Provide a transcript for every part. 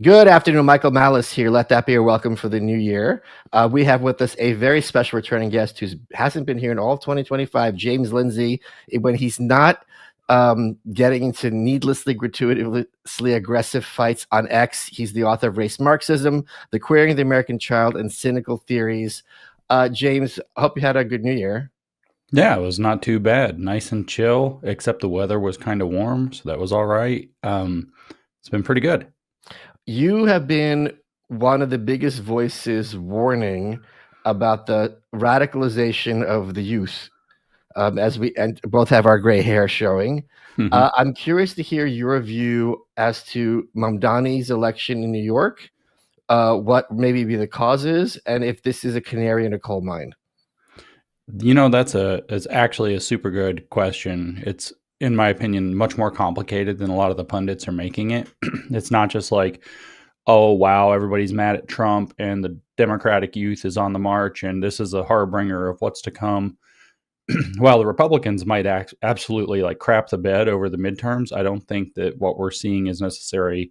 Good afternoon, Michael Malice here. Let that be a welcome for the new year. We have with us a very special returning guest who hasn't been here in all of 2025, James Lindsay. When he's not getting into needlessly, gratuitously aggressive fights on X, he's the author of Race Marxism, The Queering of the American Child, and Cynical Theories. James, I hope you had a good new year. Yeah, it was not too bad. Nice and chill, except the weather was kind of warm, so that was all right. It's been pretty good. You have been one of the biggest voices warning about the radicalization of the youth, as we both have our gray hair showing. I'm curious to hear your view as to Mamdani's election in New York, what maybe be the causes, and if this is a canary in a coal mine. It's actually a super good question. It's, in my opinion, much more complicated than a lot of the pundits are making it. It's not just like, oh wow, everybody's mad at Trump and the Democratic youth is on the march and this is a harbinger of what's to come. While the Republicans might absolutely like crap the bed over the midterms, I don't think that what we're seeing is necessarily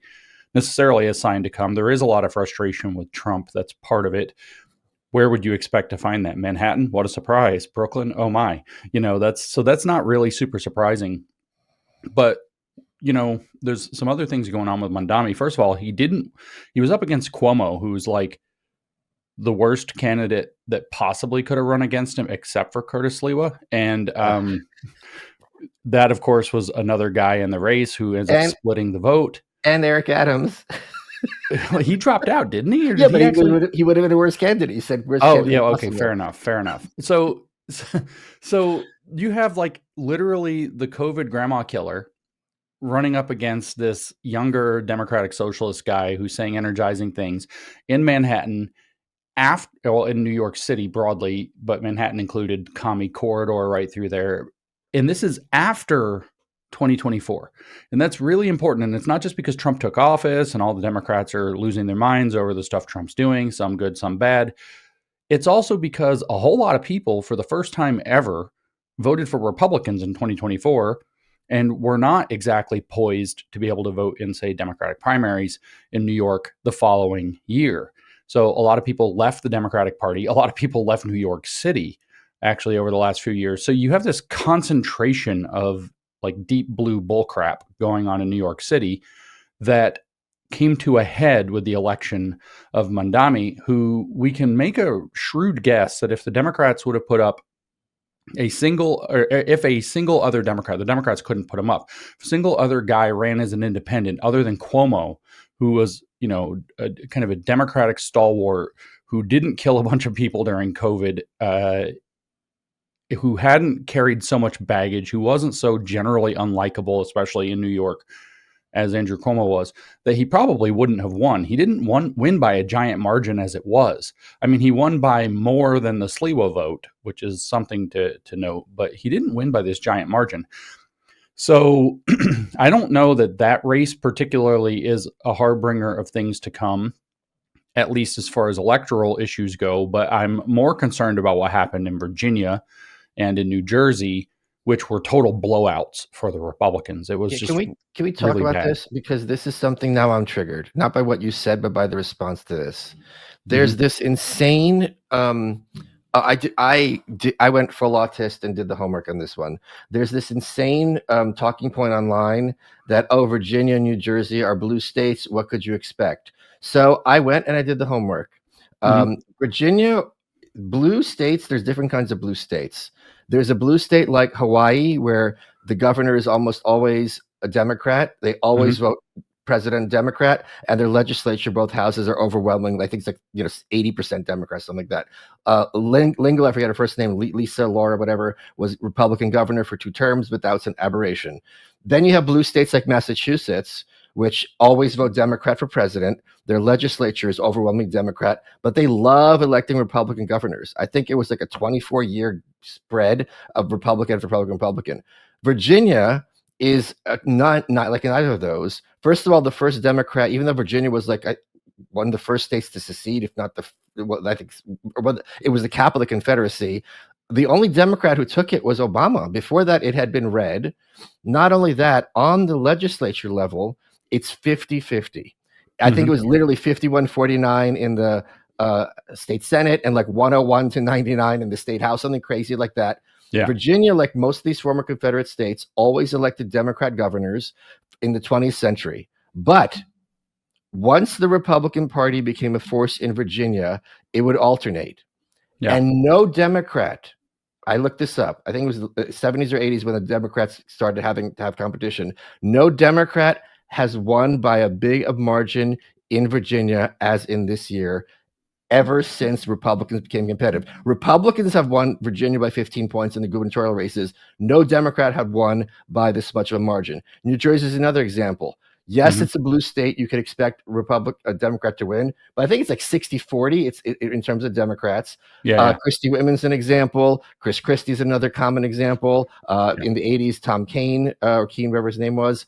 a sign to come. There is a lot of frustration with Trump. That's part of it. Where would you expect to find that? Manhattan? What a surprise. Brooklyn? Oh my. That's not really super surprising. But there's some other things going on with Mandami. First of all, he was up against Cuomo, who's like the worst candidate that possibly could have run against him, except for Curtis Lewa. And that, of course, was another guy in the race who ends up splitting the vote. And Eric Adams. He dropped out, didn't he? Or did he would have been a worse candidate. He said, "Worst candidate okay, fair enough. So you have like literally the COVID grandma killer running up against this younger Democratic Socialist guy who's saying energizing things in Manhattan, in New York City broadly, but Manhattan included, commie corridor right through there. And this is after 2024. And that's really important. And it's not just because Trump took office and all the Democrats are losing their minds over the stuff Trump's doing, some good, some bad. It's also because a whole lot of people, for the first time ever, voted for Republicans in 2024 and were not exactly poised to be able to vote in, say, Democratic primaries in New York the following year. So a lot of people left the Democratic Party. A lot of people left New York City, actually, over the last few years. So you have this concentration of like deep blue bullcrap going on in New York City that came to a head with the election of Mamdani, who we can make a shrewd guess that if the Democrats would have put up if a single other Democrat, the Democrats couldn't put him up, if a single other guy ran as an independent other than Cuomo, who was, kind of a Democratic stalwart who didn't kill a bunch of people during COVID, who hadn't carried so much baggage, who wasn't so generally unlikable, especially in New York, as Andrew Cuomo was, that he probably wouldn't have won. He didn't win by a giant margin as it was. I mean, he won by more than the Sliwa vote, which is something to note, but he didn't win by this giant margin. So I don't know that race particularly is a harbinger of things to come, at least as far as electoral issues go, but I'm more concerned about what happened in Virginia and in New Jersey, which were total blowouts for the Republicans. It was can we talk really about this? Because this is something now I'm triggered, not by what you said, but by the response to this. There's this insane, I went full autist and did the homework on this one. There's this insane talking point online that, Virginia and New Jersey are blue states. What could you expect? So I went and I did the homework. Virginia, blue states, there's different kinds of blue states. There's a blue state like Hawaii where the governor is almost always a Democrat. They always vote president Democrat, and their legislature, both houses, are overwhelmingly, I think it's like 80% Democrats, something like that. Lingle, I forget her first name, Lisa, Laura, whatever, was Republican governor for 2 terms, but that was an aberration. Then you have blue states like Massachusetts, which always vote Democrat for president. Their legislature is overwhelmingly Democrat, but they love electing Republican governors. I think it was like a 24-year spread of Republican after Republican. Virginia is not like in either of those. First of all, the first Democrat, even though Virginia was like one of the first states to secede, if not I think it was the capital of the Confederacy. The only Democrat who took it was Obama. Before that, it had been red. Not only that, on the legislature level, it's 50-50. I think it was literally 51-49 in the state Senate and like 101-99 in the state House, something crazy like that. Yeah. Virginia, like most of these former Confederate states, always elected Democrat governors in the 20th century. But once the Republican Party became a force in Virginia, it would alternate. Yeah. And no Democrat, I looked this up, I think it was the 70s or 80s when the Democrats started having to have competition. No Democrat has won by a big margin in Virginia as in this year, ever since Republicans became competitive. Republicans have won Virginia by 15 points in the gubernatorial races. No Democrat had won by this much of a margin. New Jersey is another example. Yes, it's a blue state. You could expect a Democrat to win, but I think it's like 60-40. It's in terms of Democrats. Yeah. Christie Whitman's an example. Chris Christie's another common example. In the 80s, Tom Kean, or Kean, whatever his name was.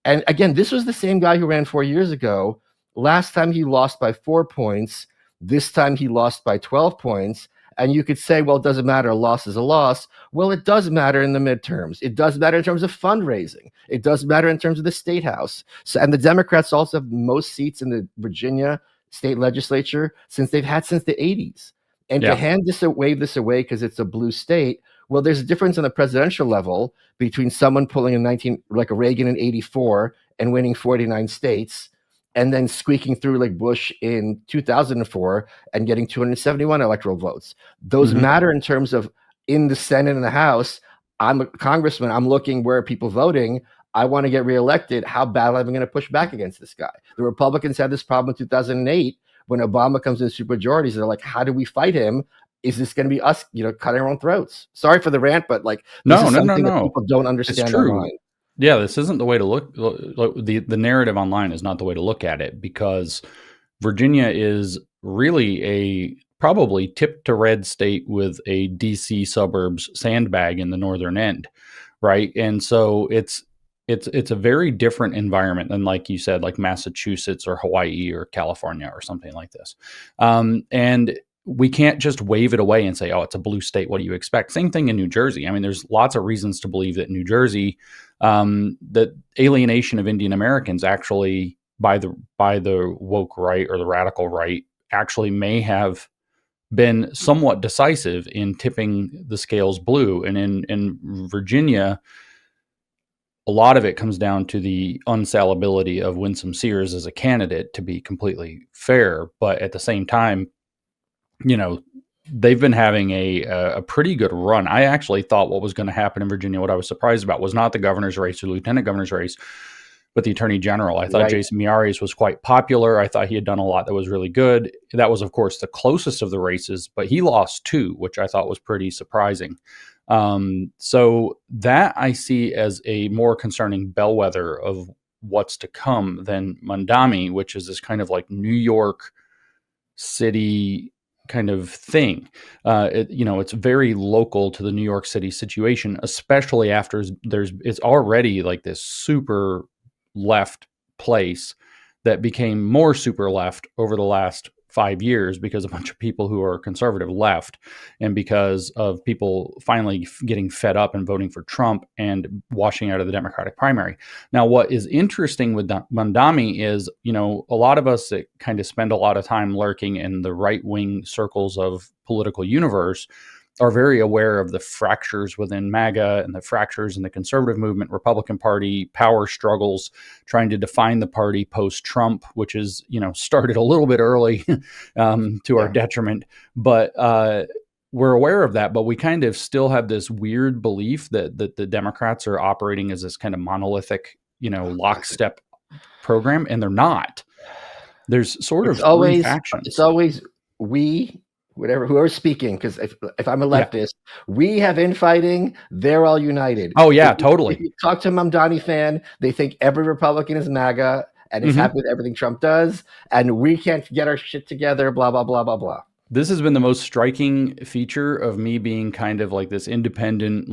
And again, this was the same guy who ran 4 years ago. Last time he lost by 4 points. This time he lost by 12 points. And you could say, well, it doesn't matter. A loss is a loss. Well, it does matter in the midterms. It does matter in terms of fundraising. It does matter in terms of the state house. So, and the Democrats also have most seats in the Virginia state legislature since they've had since the 80s. And to wave this away because it's a blue state, well, there's a difference on the presidential level between someone pulling like a Reagan in 84 and winning 49 states, and then squeaking through like Bush in 2004 and getting 271 electoral votes. Those matter in terms of in the Senate and the House. I'm a congressman. I'm looking where are people voting. I want to get reelected. How badly am I going to push back against this guy? The Republicans had this problem in 2008 when Obama comes in supermajorities. They're like, how do we fight him? Is this going to be us, cutting our own throats? Sorry for the rant, but like, this is something that people don't understand online. Yeah, this isn't the way to look. The narrative online is not the way to look at it, because Virginia is really a probably tip to red state with a DC suburbs sandbag in the northern end, right? And so it's a very different environment than, like you said, like Massachusetts or Hawaii or California or something like this. And we can't just wave it away and say, oh, it's a blue state. What do you expect? Same thing in New Jersey. I mean, there's lots of reasons to believe that New Jersey, that alienation of Indian Americans actually by the woke right or the radical right actually may have been somewhat decisive in tipping the scales blue. And in Virginia, a lot of it comes down to the unsalability of Winsome Sears as a candidate, to be completely fair. But at the same time, they've been having a pretty good run. I actually thought what was going to happen in Virginia, what I was surprised about, was not the governor's race or lieutenant governor's race, but the attorney general. I thought Jason Miyares was quite popular. I thought he had done a lot that was really good. That was, of course, the closest of the races, but he lost 2, which I thought was pretty surprising. So that I see as a more concerning bellwether of what's to come than Mondami, which is this kind of like New York City kind of thing. It's very local to the New York City situation, especially after it's already like this super left place that became more super left over the last 5 years because a bunch of people who are conservative left, and because of people finally getting fed up and voting for Trump and washing out of the Democratic primary. Now, what is interesting with Mondami is, a lot of us that kind of spend a lot of time lurking in the right-wing circles of political universe are very aware of the fractures within MAGA and the fractures in the conservative movement, Republican Party, power struggles, trying to define the party post-Trump, which is, started a little bit early to our detriment. But we're aware of that, but we kind of still have this weird belief that the Democrats are operating as this kind of monolithic, lockstep program, and they're not. There's sort of three factions. It's always whoever's speaking, because if I'm a leftist, we have infighting, they're all united. Oh yeah, totally. If you talk to a Mamdani fan, they think every Republican is MAGA and is happy with everything Trump does, and we can't get our shit together, blah, blah, blah, blah, blah. This has been the most striking feature of me being kind of like this independent,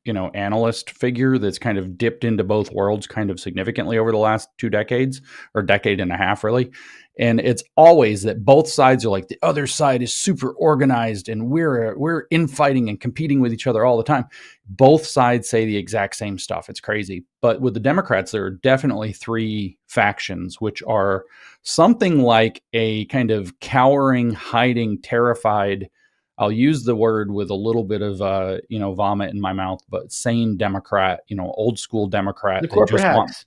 analyst figure that's kind of dipped into both worlds kind of significantly over the last 2 decades, or decade and a half, really. And it's always that both sides are like, the other side is super organized and we're infighting and competing with each other all the time. Both sides say the exact same stuff. It's crazy. But with the Democrats, there are definitely three factions, which are something like a kind of cowering, hiding, terrified, I'll use the word with a little bit of vomit in my mouth, but sane Democrat, old school Democrat. The They corporate just want, hacks.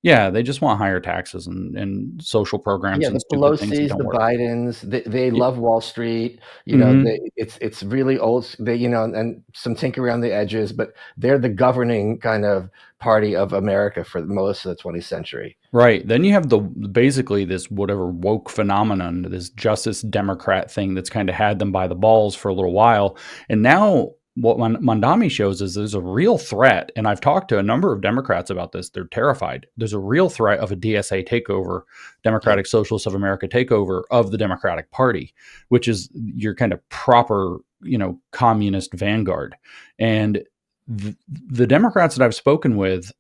yeah, they just want higher taxes and social programs Yeah, and the stupid things that Pelosi's, don't the work. Bidens, they Yeah. love Wall Street. Hmm. It's really old. And some tinker around the edges, but they're the governing kind of party of America for most of the 20th century. Right. Then you have basically this whatever woke phenomenon, this Justice Democrat thing that's kind of had them by the balls for a little while. And now what Mandami shows is there's a real threat. And I've talked to a number of Democrats about this. They're terrified. There's a real threat of a DSA takeover, Yeah, Democratic Socialists of America takeover of the Democratic Party, which is your kind of proper, communist vanguard. And the Democrats that I've spoken with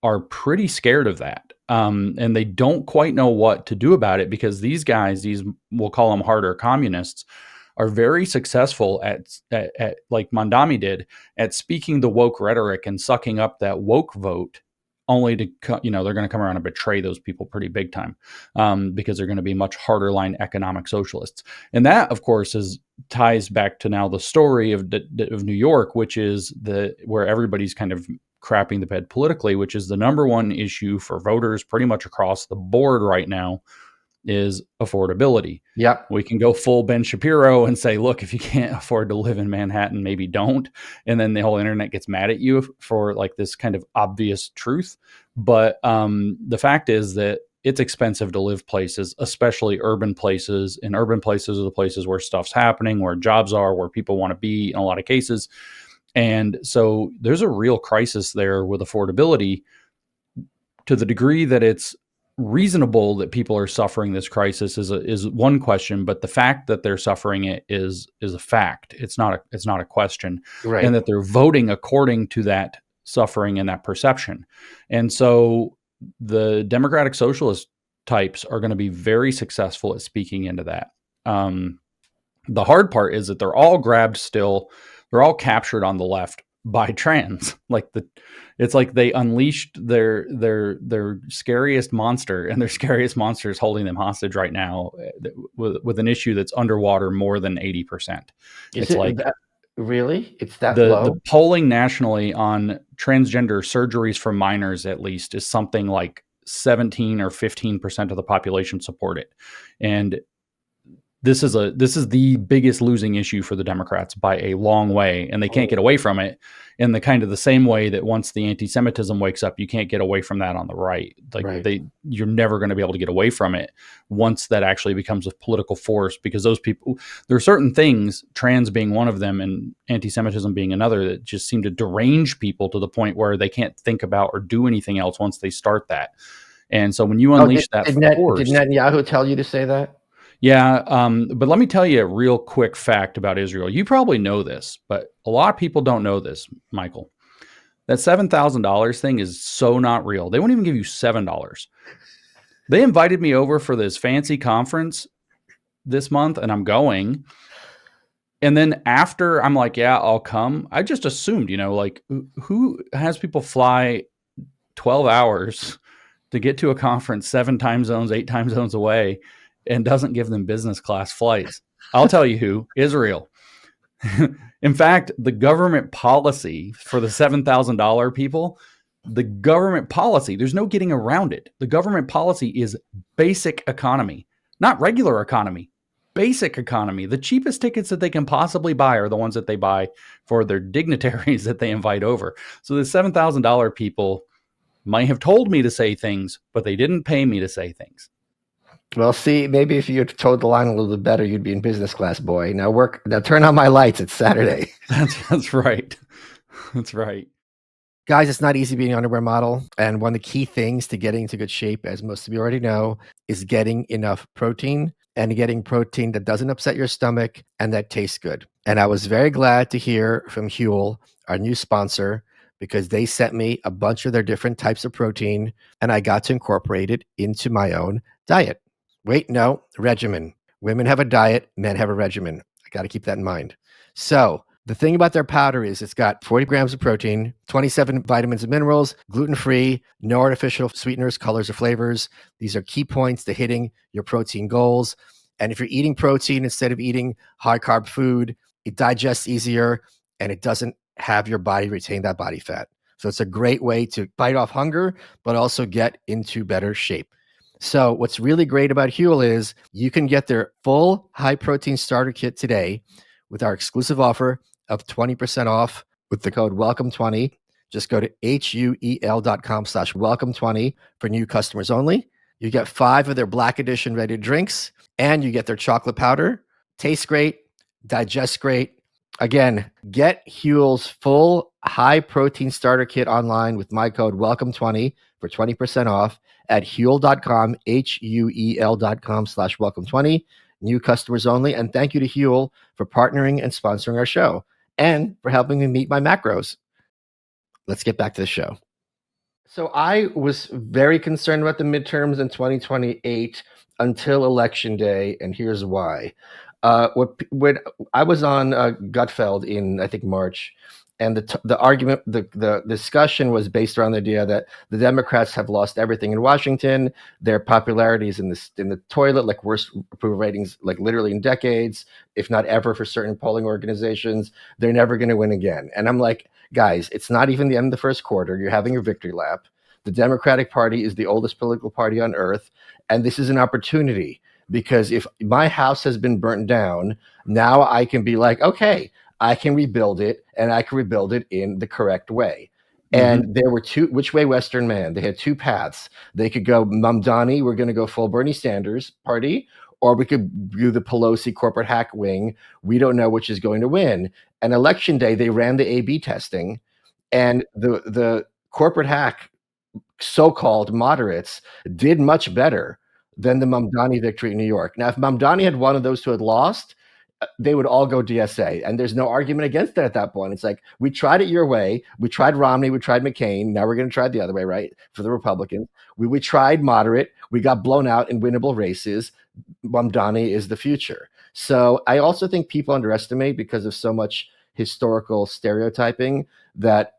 are pretty scared of that. And they don't quite know what to do about it because these guys, we'll call them harder communists, are very successful at like Mandami did, at speaking the woke rhetoric and sucking up that woke vote, only to they're going to come around and betray those people pretty big time, because they're going to be much harder line economic socialists. And that, of course, ties back to now the story of New York, which is where everybody's kind of crapping the bed politically, which is the number one issue for voters pretty much across the board right now, is affordability. yeah, We can go full Ben Shapiro and say, look, if you can't afford to live in Manhattan, maybe don't. And then the whole internet gets mad at you for like this kind of obvious truth. But the fact is that it's expensive to live places, especially urban places. And urban places are the places where stuff's happening, where jobs are, where people want to be in a lot of cases. And so there's a real crisis there with affordability, to the degree that it's reasonable that people are suffering this crisis is one question, but the fact that they're suffering it is a fact. It's not a question, and right. that they're voting according to that suffering and that perception. And so the Democratic Socialist types are going to be very successful at speaking into that. The hard part is that they're all they're all captured on the left by trans. It's like they unleashed their scariest monster, and their scariest monster is holding them hostage right now, with an issue that's underwater more than 80%. Is It's it like that really? It's that the low? polling nationally on transgender surgeries for minors, at least, is something like 17 or 15% of the population support it. And this is the biggest losing issue for the Democrats by a long way, and they can't get away from it in the kind of the same way that once the anti-Semitism wakes up, you can't get away from that on the right. Right. You're never going to be able to get away from it once that actually becomes a political force, because those people, there are certain things, trans being one of them and anti-Semitism being another, that just seem to derange people to the point where they can't think about or do anything else once they start that. And so when you Oh, did unleash that did force. Netanyahu tell you to say that? Yeah, but let me tell you a real quick fact about Israel. You probably know this, but a lot of people don't know this, Michael. That $7,000 thing is so not real. They won't even give you $7. They invited me over for this fancy conference this month, and I'm going. And then after I'm like, yeah, I'll come. I just assumed, like, who has people fly 12 hours to get to a conference 7 time zones, 8 time zones away, and doesn't give them business class flights? I'll tell you who: Israel. In fact, the government policy for the $7,000 people, the government policy, there's no getting around it. The government policy is basic economy, not regular economy, basic economy. The cheapest tickets that they can possibly buy are the ones that they buy for their dignitaries that they invite over. So the $7,000 people might have told me to say things, but they didn't pay me to say things. Well, see, maybe if you had towed the line a little bit better, you'd be in business class, boy. Now turn on my lights. It's Saturday. That's right. That's right. Guys, it's not easy being an underwear model. And one of the key things to getting into good shape, as most of you already know, is getting enough protein, and getting protein that doesn't upset your stomach and that tastes good. And I was very glad to hear from Huel, our new sponsor, because they sent me a bunch of their different types of protein, and I got to incorporate it into my own diet, Wait, no, regimen. Women have a diet, men have a regimen. I got to keep that in mind. So the thing about their powder is it's got 40 grams of protein, 27 vitamins and minerals, gluten-free, no artificial sweeteners, colors, or flavors. These are key points to hitting your protein goals. And if you're eating protein instead of eating high-carb food, it digests easier and it doesn't have your body retain that body fat. So it's a great way to fight off hunger, but also get into better shape. So what's really great about Huel is you can get their full high protein starter kit today with our exclusive offer of 20% off with the code WELCOME20. Just go to huel.com/welcome20 for new customers only. You get 5 of their Black Edition ready drinks, and you get their chocolate powder. Tastes great, digests great. Again, get Huel's full high protein starter kit online with my code WELCOME20 for 20% off at Huel.com, HUEL.com/welcome20. New customers only. And thank you to Huel for partnering and sponsoring our show and for helping me meet my macros. Let's get back to the show. So I was very concerned about the midterms in 2028 until Election Day, and here's why. When I was on Gutfeld in, I think, March, and the argument, the discussion was based around the idea that the Democrats have lost everything in Washington. Their popularity is in the toilet, like worst approval ratings, like literally in decades, if not ever, for certain polling organizations. They're never going to win again. And I'm like, guys, it's not even the end of the first quarter. You're having your victory lap. The Democratic Party is the oldest political party on earth, and this is an opportunity. Because if my house has been burnt down, now I can be like, okay, I can rebuild it, and I can rebuild it in the correct way. And there were two, which way Western man? They had two paths. They could go, Mamdani, we're going to go full Bernie Sanders party, or we could do the Pelosi corporate hack wing. We don't know which is going to win. And election day, they ran the A/B testing, and the corporate hack so-called moderates did much better than the Mamdani victory in New York. Now, if Mamdani had one of those who had lost, they would all go DSA. And there's no argument against it at that point. It's like, we tried it your way. We tried Romney. We tried McCain. Now we're going to try it the other way, right? For the Republicans. We tried moderate. We got blown out in winnable races. Mamdani is the future. So I also think people underestimate, because of so much historical stereotyping, that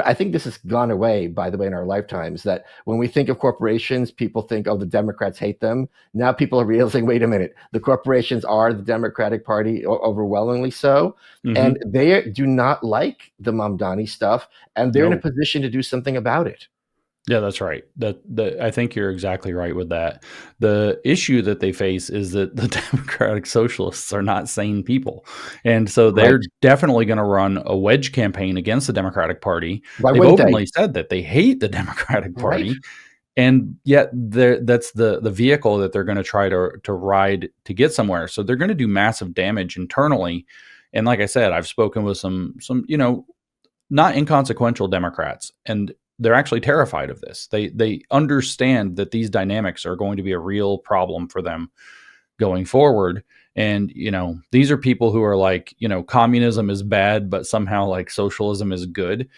I think this has gone away, by the way, in our lifetimes, that when we think of corporations, people think, oh, the Democrats hate them. Now people are realizing, wait a minute, the corporations are the Democratic Party, overwhelmingly so. And they do not like the Mamdani stuff, and they're in a position to do something about it. Yeah, that's right. I think you're exactly right with that. The issue that they face is that the Democratic Socialists are not sane people. And so they're definitely going to run a wedge campaign against the Democratic Party. Why They've wouldn't openly they? said that they hate the Democratic Party. Right. And yet that's the vehicle that they're going to try to ride to get somewhere. So they're going to do massive damage internally. And like I said, I've spoken with some not inconsequential Democrats, and they're actually terrified of this. They understand that these dynamics are going to be a real problem for them going forward. And, these are people who are like, communism is bad, but somehow like socialism is good,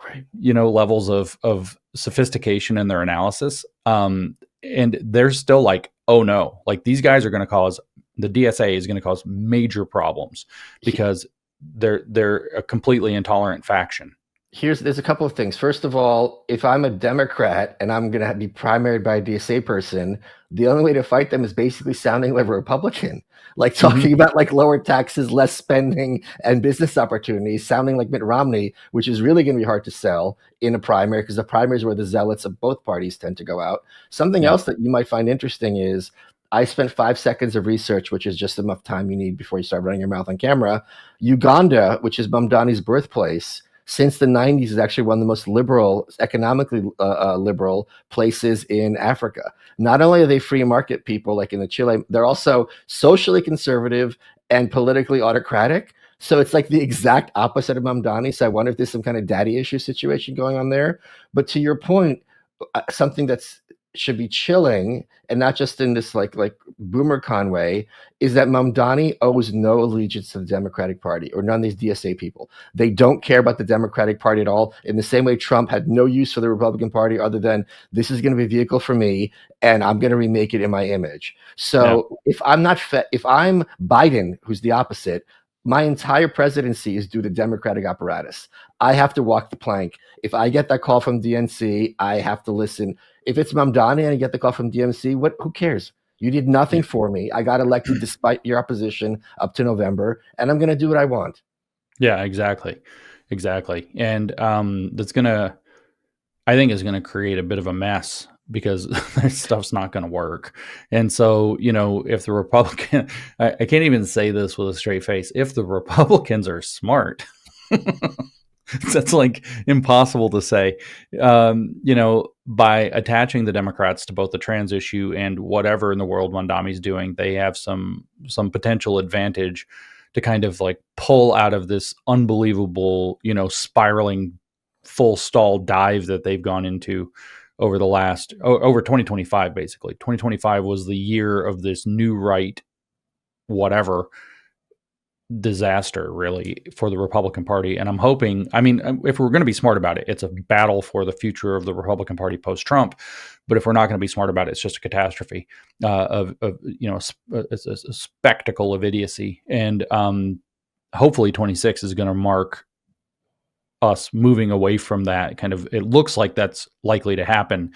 right? Levels of sophistication in their analysis. And they're still like, oh no, like these guys are going to cause, the DSA is going to cause major problems because they're a completely intolerant faction. There's a couple of things. First of all, if I'm a Democrat and I'm going to be primaried by a DSA person, the only way to fight them is basically sounding like a Republican, like talking about like lower taxes, less spending, and business opportunities, sounding like Mitt Romney, which is really going to be hard to sell in a primary, because the primary is where the zealots of both parties tend to go out. Something else that you might find interesting is, I spent 5 seconds of research, which is just enough time you need before you start running your mouth on camera. Uganda, which is Mamdani's birthplace, since the 90s is actually one of the most liberal, economically liberal places in Africa. Not only are they free market people like in the Chile, they're also socially conservative and politically autocratic. So it's like the exact opposite of Mamdani. So I wonder if there's some kind of daddy issue situation going on there. But to your point, something that's should be chilling, and not just in this like BoomerCon way, is that Mamdani owes no allegiance to the Democratic Party or none of these DSA people. They don't care about the Democratic Party at all. In the same way, Trump had no use for the Republican Party other than this is going to be a vehicle for me, and I'm going to remake it in my image. So if I'm Biden, who's the opposite, my entire presidency is due to Democratic apparatus. I have to walk the plank. If I get that call from DNC, I have to listen. If it's Mamdani and I get the call from DMC, who cares? You did nothing for me. I got elected despite your opposition up to November, and I'm going to do what I want. Yeah, exactly. And that's I think is going to create a bit of a mess because this stuff's not going to work. And so, if the Republican, I can't even say this with a straight face, if the Republicans are smart, that's like impossible to say, by attaching the Democrats to both the trans issue and whatever in the world Mondami's doing, they have some potential advantage to kind of like pull out of this unbelievable, spiraling full stall dive that they've gone into over the last over 2025. Basically 2025 was the year of this new right whatever disaster really for the Republican Party. And I'm hoping, if we're going to be smart about it, it's a battle for the future of the Republican Party post-Trump. But if we're not going to be smart about it, it's just a catastrophe it's a spectacle of idiocy. And hopefully 26 is going to mark us moving away from that kind of, it looks like that's likely to happen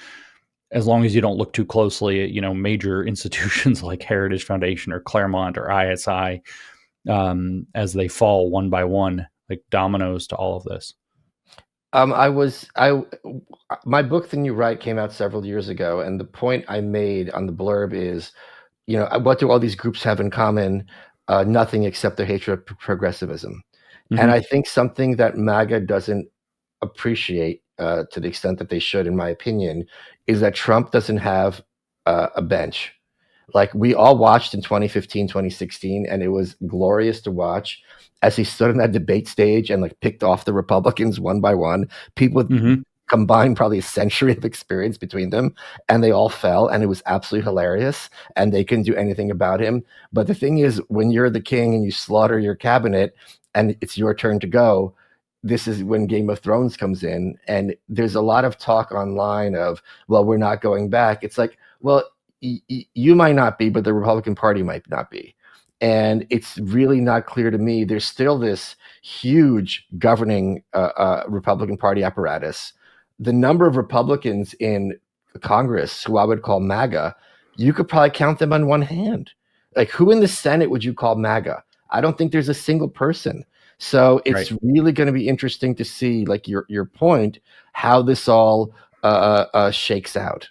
as long as you don't look too closely at, major institutions like Heritage Foundation or Claremont or ISI, as they fall one by one, like dominoes to all of this. My book, The New Right, came out several years ago, and the point I made on the blurb is, what do all these groups have in common? Nothing except their hatred of progressivism. Mm-hmm. And I think something that MAGA doesn't appreciate to the extent that they should, in my opinion, is that Trump doesn't have a bench. Like, we all watched in 2015, 2016, and it was glorious to watch as he stood on that debate stage and like picked off the Republicans one by one. People with combined probably a century of experience between them, and they all fell, and it was absolutely hilarious, and they couldn't do anything about him. But the thing is, when you're the king and you slaughter your cabinet and it's your turn to go, this is when Game of Thrones comes in, and there's a lot of talk online of, well, we're not going back. It's like, well, you might not be, but the Republican Party might not be. And it's really not clear to me. There's still this huge governing Republican Party apparatus. The number of Republicans in Congress who I would call MAGA, you could probably count them on one hand. Like, who in the Senate would you call MAGA? I don't think there's a single person. So it's really going to be interesting to see, like your point, how this all shakes out.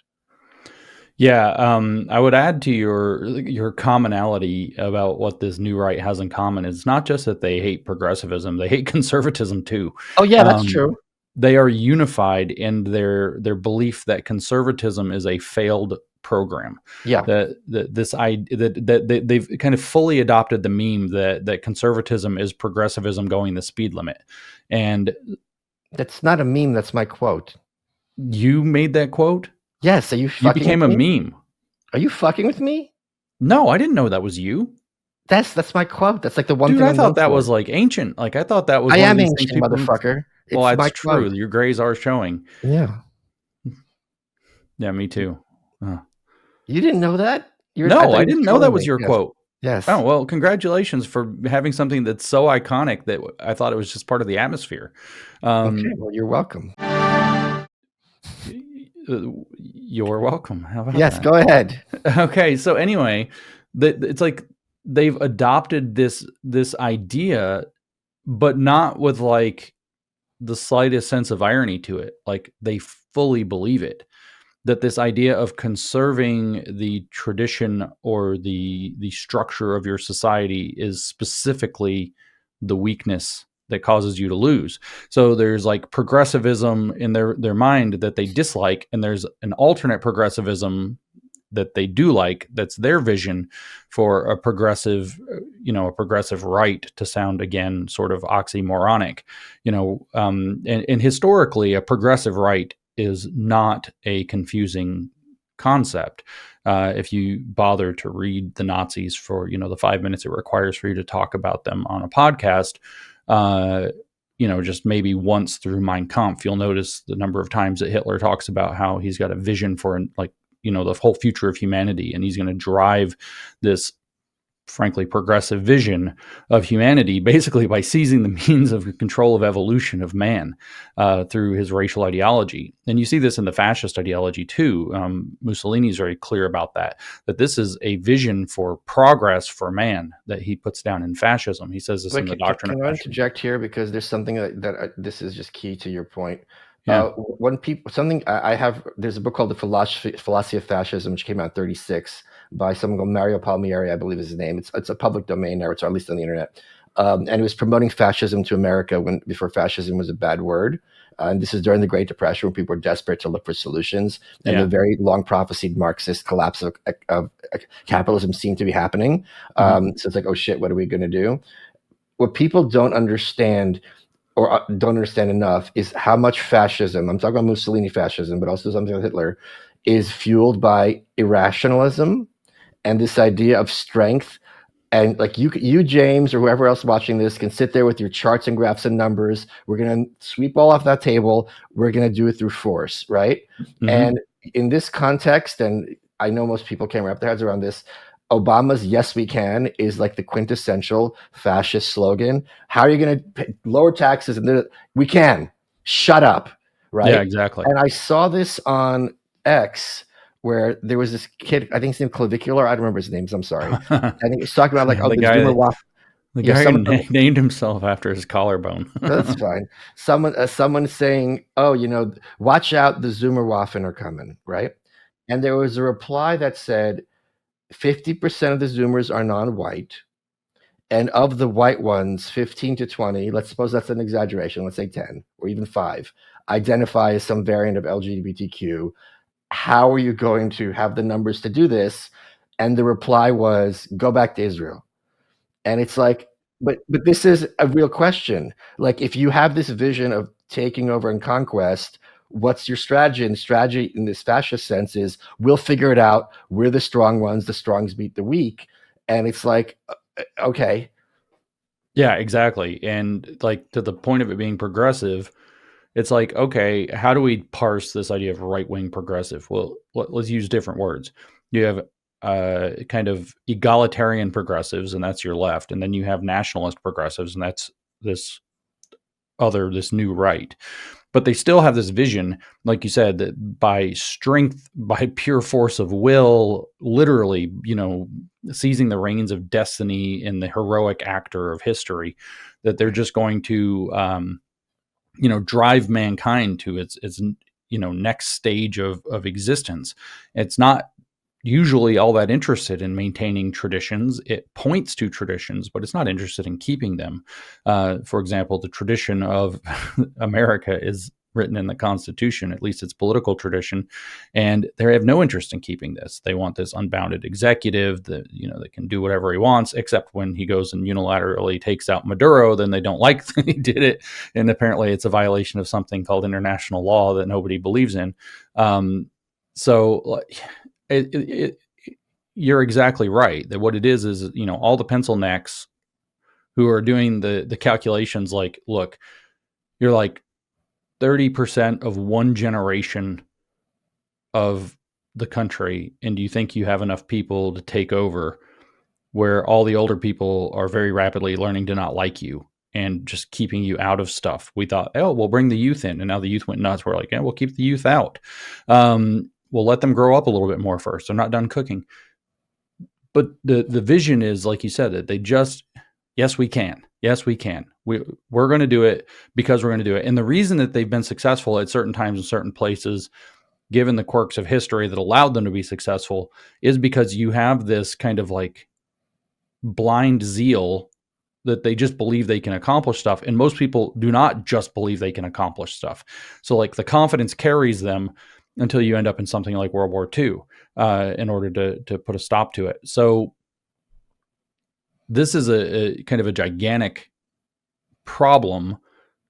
Yeah, I would add to your commonality about what this new right has in common. It's not just that they hate progressivism; they hate conservatism too. Oh yeah, that's true. They are unified in their belief that conservatism is a failed program. Yeah, that they've kind of fully adopted the meme that conservatism is progressivism going the speed limit, and that's not a meme. That's my quote. You made that quote? Yes. Are you fucking? You became a meme. Are you fucking with me? No, I didn't know that was you. That's my quote. That's like the one Dude, thing I thought that was like ancient. Like, I thought that was. I am ancient, motherfucker. Well, that's true. Your grays are showing. Yeah. Yeah, me too. You didn't know that? No, I didn't know that was your quote. Yes. Oh, well, congratulations for having something that's so iconic that I thought it was just part of the atmosphere. Okay, well, you're welcome. You're welcome. How about yes, that? Go ahead. Okay, so anyway, it's like they've adopted this idea, but not with like the slightest sense of irony to it. Like, they fully believe it, that this idea of conserving the tradition or the structure of your society is specifically the weakness that causes you to lose. So there's like progressivism in their mind that they dislike, and there's an alternate progressivism that they do like, that's their vision for a progressive right, to sound again sort of oxymoronic, and historically a progressive right is not a confusing concept. If you bother to read the Nazis for, the 5 minutes it requires for you to talk about them on a podcast, just maybe once through Mein Kampf, you'll notice the number of times that Hitler talks about how he's got a vision for the whole future of humanity, and he's going to drive this frankly progressive vision of humanity basically by seizing the means of control of evolution of man through his racial ideology. And you see this in the fascist ideology too. Mussolini is very clear about that this is a vision for progress for man that he puts down in fascism. He says this in the Doctrine of Can I Fascism. interject here, because there's something that this is just key to your point. Yeah. When people something I have, there's a book called The Philosophy of Fascism, which came out in 1936 by someone called Mario Palmieri, I believe is his name. It's a public domain now, it's at least on the internet. And it was promoting fascism to America before fascism was a bad word. And this is during the Great Depression, when people were desperate to look for solutions, and the very long prophesied Marxist collapse of capitalism seemed to be happening. So it's like, oh shit, what are we going to do? What people don't understand, or don't understand enough, is how much fascism, I'm talking about Mussolini fascism, but also something like Hitler, is fueled by irrationalism and this idea of strength. And like you, James, or whoever else watching this, can sit there with your charts and graphs and numbers. We're going to sweep all off that table. We're going to do it through force, right? And in this context, and I know most people can't wrap their heads around this, Obama's "Yes, we can" is like the quintessential fascist slogan. How are you going to lower taxes? And we can. Shut up, right? Yeah, exactly. And I saw this on X, where there was this kid, I think his name Clavicular, I don't remember his names, I'm sorry. I think he was talking about like, the the guy Zoomer waffle. The guy named himself after his collarbone. That's fine. Someone saying, "Oh, watch out, the Zoomer Waffen are coming," right? And there was a reply that said, 50% of the Zoomers are non-white, and of the white ones, 15 to 20, let's suppose that's an exaggeration, let's say 10 or even 5, identify as some variant of LGBTQ. How are you going to have the numbers to do this? And the reply was, go back to Israel. And it's like, but this is a real question. Like, if you have this vision of taking over and conquest, what's your strategy? And the strategy in this fascist sense is, we'll figure it out. We're the strong ones. The strongs beat the weak. And it's like, okay. Yeah, exactly. And like, to the point of it being progressive, it's like, okay, how do we parse this idea of right-wing progressive? Well, let's use different words. You have kind of egalitarian progressives, and that's your left. And then you have nationalist progressives, and that's this new right. But they still have this vision, like you said, that by strength, by pure force of will, literally, seizing the reins of destiny in the heroic actor of history, that they're just going to drive mankind to its next stage of existence. It's not usually all that interested in maintaining traditions. It points to traditions, but it's not interested in keeping them. For example, the tradition of America is written in the Constitution, at least its political tradition, and they have no interest in keeping this. They want this unbounded executive that that can do whatever he wants, except when he goes and unilaterally takes out Maduro, then they don't like that he did it, and apparently it's a violation of something called international law that nobody believes in. So you're exactly right that what it is all the pencil necks who are doing the calculations, like, look, you're like 30% of one generation of the country, and do you think you have enough people to take over where all the older people are very rapidly learning to not like you and just keeping you out of stuff? We thought, oh, we'll bring the youth in, and now the youth went nuts. We're like, yeah, we'll keep the youth out. We'll let them grow up a little bit more first. They're not done cooking. But the vision is, like you said, that they just, yes, we can. Yes, we can. We're going to do it because we're going to do it. And the reason that they've been successful at certain times in certain places, given the quirks of history that allowed them to be successful, is because you have this kind of like blind zeal that they just believe they can accomplish stuff. And most people do not just believe they can accomplish stuff. So like the confidence carries them until you end up in something like World War II in order to put a stop to it. So this is a kind of a gigantic problem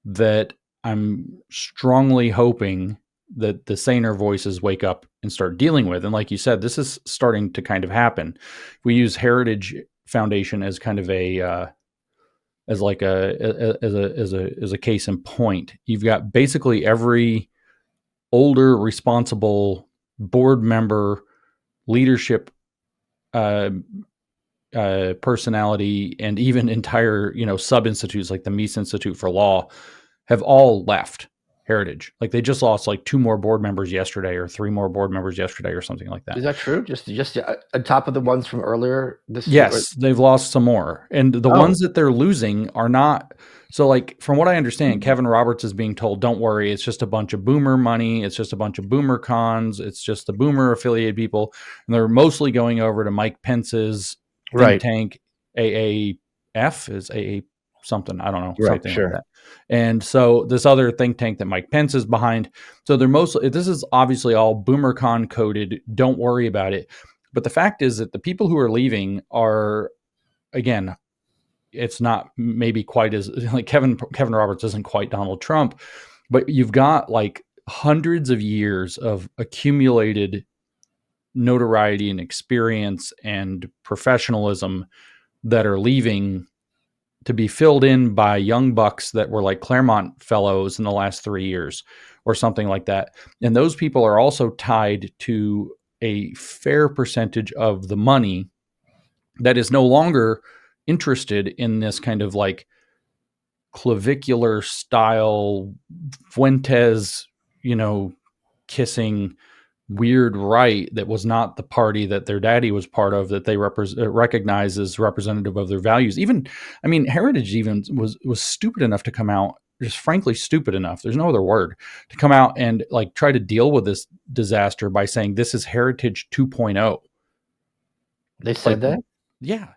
that I'm strongly hoping that the saner voices wake up and start dealing with. And like you said, this is starting to kind of happen. We use Heritage Foundation as kind of a as like a case in point. You've got basically every older, responsible board member, leadership personality, and even entire sub institutes like the Mises Institute for Law have all left Heritage. Like they just lost like 2 more board members yesterday, or 3 more board members yesterday, or something like that. Is that true? Just on top of the ones from earlier this year? Yes, they've lost some more, and the ones that they're losing are not. So, like from what I understand, Kevin Roberts is being told, "Don't worry, it's just a bunch of boomer money. It's just a bunch of boomer cons. It's just the boomer affiliated people," and they're mostly going over to Mike Pence's think tank. AAF is AA something, I don't know, something like that. And so this other think tank that Mike Pence is behind. So they're mostly, this is obviously all boomer con coded. Don't worry about it. But the fact is that the people who are leaving are, again, it's not maybe quite as like Kevin Roberts isn't quite Donald Trump, but you've got like hundreds of years of accumulated notoriety and experience and professionalism that are leaving to be filled in by young bucks that were like Claremont fellows in the last 3 years or something like that. And those people are also tied to a fair percentage of the money that is no longer interested in this kind of like clavicular style Fuentes, kissing weird right that was not the party that their daddy was part of, that they recognize as representative of their values. Even, I mean, Heritage even was stupid enough to come out, just frankly stupid enough, there's no other word, to come out and like try to deal with this disaster by saying this is Heritage 2.0. They said that? Yeah.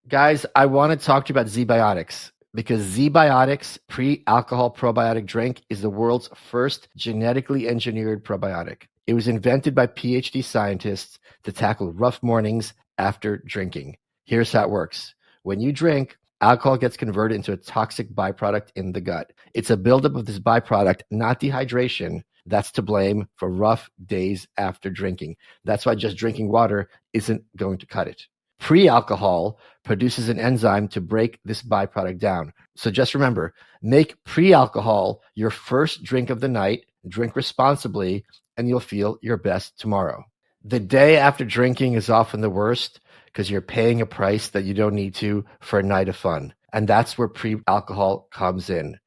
Guys, I want to talk to you about Z-Biotics, because Z-Biotics pre-alcohol probiotic drink is the world's first genetically engineered probiotic. It was invented by PhD scientists to tackle rough mornings after drinking. Here's how it works. When you drink, alcohol gets converted into a toxic byproduct in the gut. It's a buildup of this byproduct, not dehydration, that's to blame for rough days after drinking. That's why just drinking water isn't going to cut it. Pre-alcohol produces an enzyme to break this byproduct down. So just remember, make pre-alcohol your first drink of the night, drink responsibly, and you'll feel your best tomorrow. The day after drinking is often the worst because you're paying a price that you don't need to for a night of fun. And that's where pre-alcohol comes in.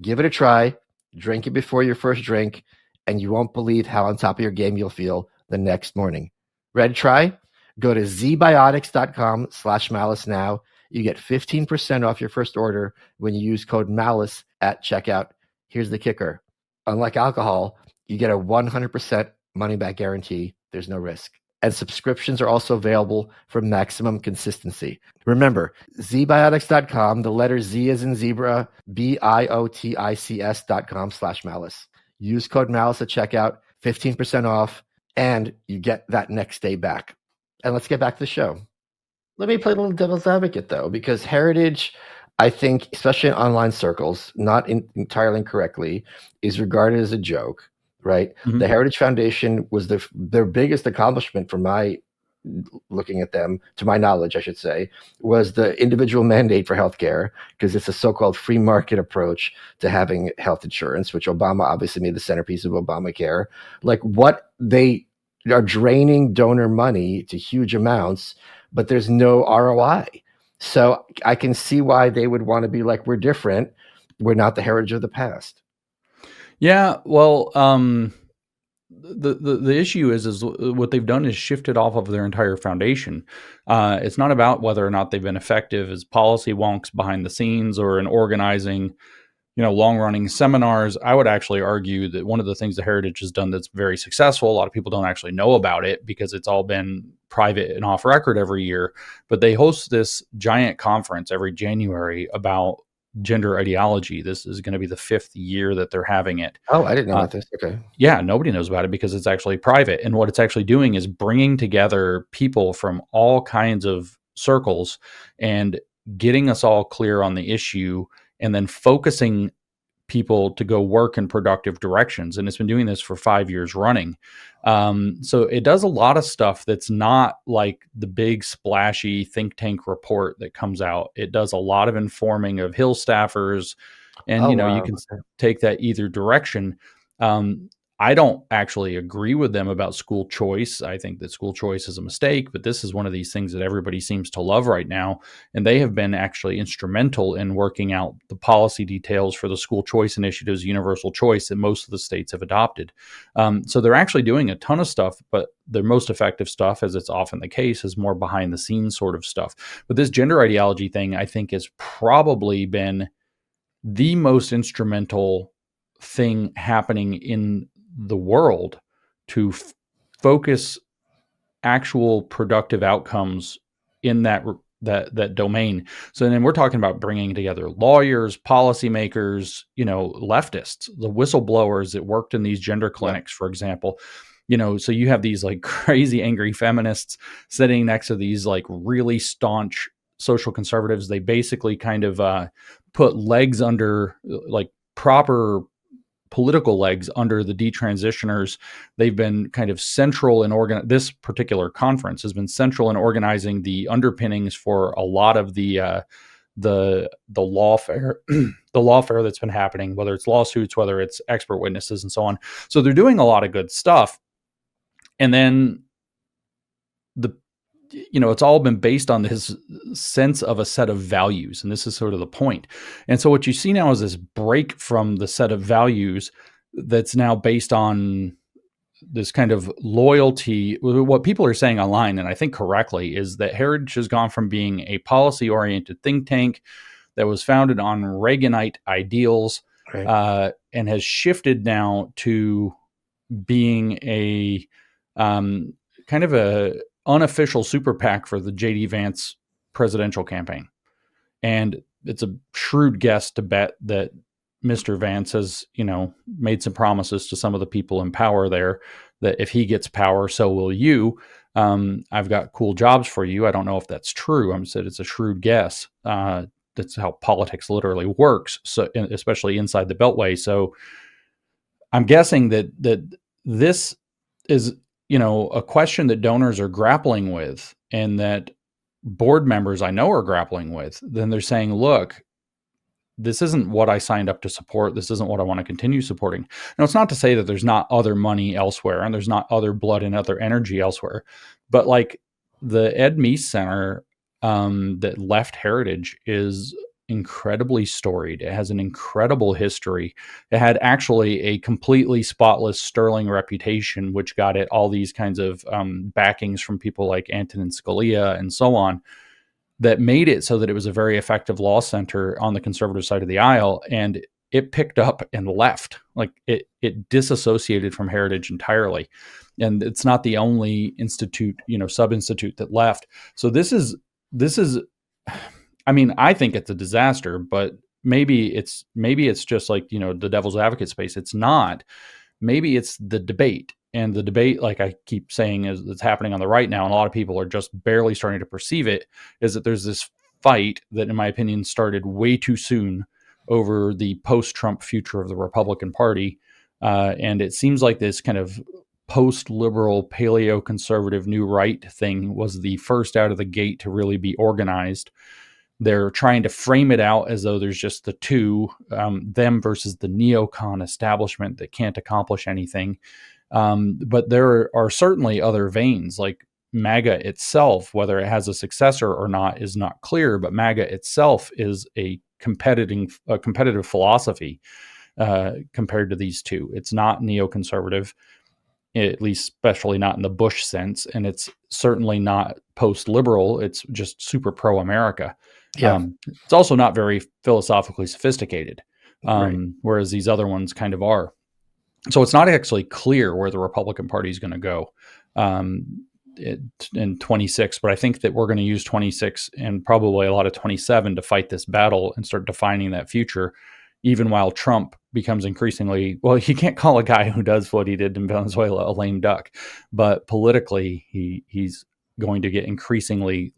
Give it a try, drink it before your first drink, and you won't believe how on top of your game you'll feel the next morning. Ready to try? Go to zbiotics.com/malice now. You get 15% off your first order when you use code MALICE at checkout. Here's the kicker. Unlike alcohol, you get a 100% money-back guarantee. There's no risk. And subscriptions are also available for maximum consistency. Remember, zbiotics.com, the letter Z as in zebra, BIOTICS.com/malice. Use code MALICE at checkout, 15% off, and you get that next day back. And let's get back to the show. Let me play a little devil's advocate, though, because Heritage, I think, especially in online circles, not entirely incorrectly, is regarded as a joke, right? Mm-hmm. The Heritage Foundation was their biggest accomplishment, from my looking at them, to my knowledge, I should say, was the individual mandate for healthcare, because it's a so-called free market approach to having health insurance, which Obama obviously made the centerpiece of Obamacare. Like, what they are draining donor money to huge amounts, but there's no ROI. So I can see why they would want to be like, we're different. We're not the Heritage of the past. Yeah, well, the issue is what they've done is shifted off of their entire foundation. It's not about whether or not they've been effective as policy wonks behind the scenes or in organizing, long-running seminars. I would actually argue that one of the things the Heritage has done that's very successful, a lot of people don't actually know about it because it's all been private and off record every year, but they host this giant conference every January about gender ideology. This is going to be the 5th year that they're having it. Oh, I didn't know about this. Okay. Yeah, nobody knows about it because it's actually private. And what it's actually doing is bringing together people from all kinds of circles and getting us all clear on the issue, and then focusing people to go work in productive directions. And it's been doing this for 5 years running. So it does a lot of stuff that's not like the big splashy think tank report that comes out. It does a lot of informing of Hill staffers, and Oh, you wow. can Okay. take that either direction. I don't actually agree with them about school choice. I think that school choice is a mistake, but this is one of these things that everybody seems to love right now. And they have been actually instrumental in working out the policy details for the school choice initiatives, universal choice, that most of the states have adopted. So they're actually doing a ton of stuff, but their most effective stuff, as it's often the case, is more behind the scenes sort of stuff. But this gender ideology thing, I think, has probably been the most instrumental thing happening in the world to focus actual productive outcomes in that domain. So then we're talking about bringing together lawyers, policymakers, leftists, the whistleblowers that worked in these gender Yeah. clinics, for example. So you have these like crazy angry feminists sitting next to these like really staunch social conservatives. They basically kind of put legs under, like, proper political legs under the detransitioners. They've been kind of central in this particular conference has been central in organizing the underpinnings for a lot of the lawfare the lawfare that's been happening, whether it's lawsuits, whether it's expert witnesses, and so on. So they're doing a lot of good stuff. And then the it's all been based on this sense of a set of values, and this is sort of the point. And so what you see now is this break from the set of values that's now based on this kind of loyalty. What people are saying online, and I think correctly, is that Heritage has gone from being a policy-oriented think tank that was founded on Reaganite ideals, Right. and has shifted now to being a kind of a unofficial super PAC for the JD Vance presidential campaign. And it's a shrewd guess to bet that Mr. Vance has, made some promises to some of the people in power there that if he gets power, so will you. I've got cool jobs for you. I don't know if that's true. I'm said it's a shrewd guess. That's how politics literally works. So, especially inside the Beltway. So, I'm guessing that this is, a question that donors are grappling with, and that board members I know are grappling with. Then they're saying, look, this isn't what I signed up to support. This isn't what I want to continue supporting. Now, it's not to say that there's not other money elsewhere and there's not other blood and other energy elsewhere, but like the Ed Meese Center that left Heritage is incredibly storied. It has an incredible history. It had actually a completely spotless, sterling reputation, which got it all these kinds of backings from people like Antonin Scalia and so on, that made it so that it was a very effective law center on the conservative side of the aisle. And it picked up and left. Like it disassociated from Heritage entirely. And it's not the only institute, sub-institute that left. So this is, I mean, I think it's a disaster, but maybe it's just like, the devil's advocate space. It's not. Maybe it's the debate. And the debate, like I keep saying, is that's happening on the right now, and a lot of people are just barely starting to perceive it, is that there's this fight that, in my opinion, started way too soon over the post-Trump future of the Republican Party. And it seems like this kind of post-liberal, paleo-conservative new right thing was the first out of the gate to really be organized. They're trying to frame it out as though there's just the two, them versus the neocon establishment that can't accomplish anything. But there are certainly other veins, like MAGA itself. Whether it has a successor or not is not clear, but MAGA itself is a competitive philosophy compared to these two. It's not neoconservative, at least especially not in the Bush sense, and it's certainly not post-liberal. It's just super pro-America. Yeah. It's also not very philosophically sophisticated, Right. whereas these other ones kind of are. So it's not actually clear where the Republican Party is going to go in 26, but I think that we're going to use 26 and probably a lot of 27 to fight this battle and start defining that future, even while Trump becomes increasingly, well, you can't call a guy who does what he did in Venezuela a lame duck, but politically he's going to get increasingly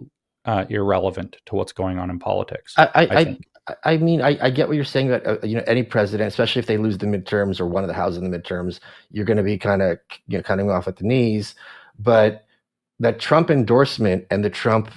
irrelevant to what's going on in politics, I think. I mean, I get what you're saying that any president, especially if they lose the midterms or one of the houses in the midterms, you're going to be kind of cutting off at the knees. But that Trump endorsement and the Trump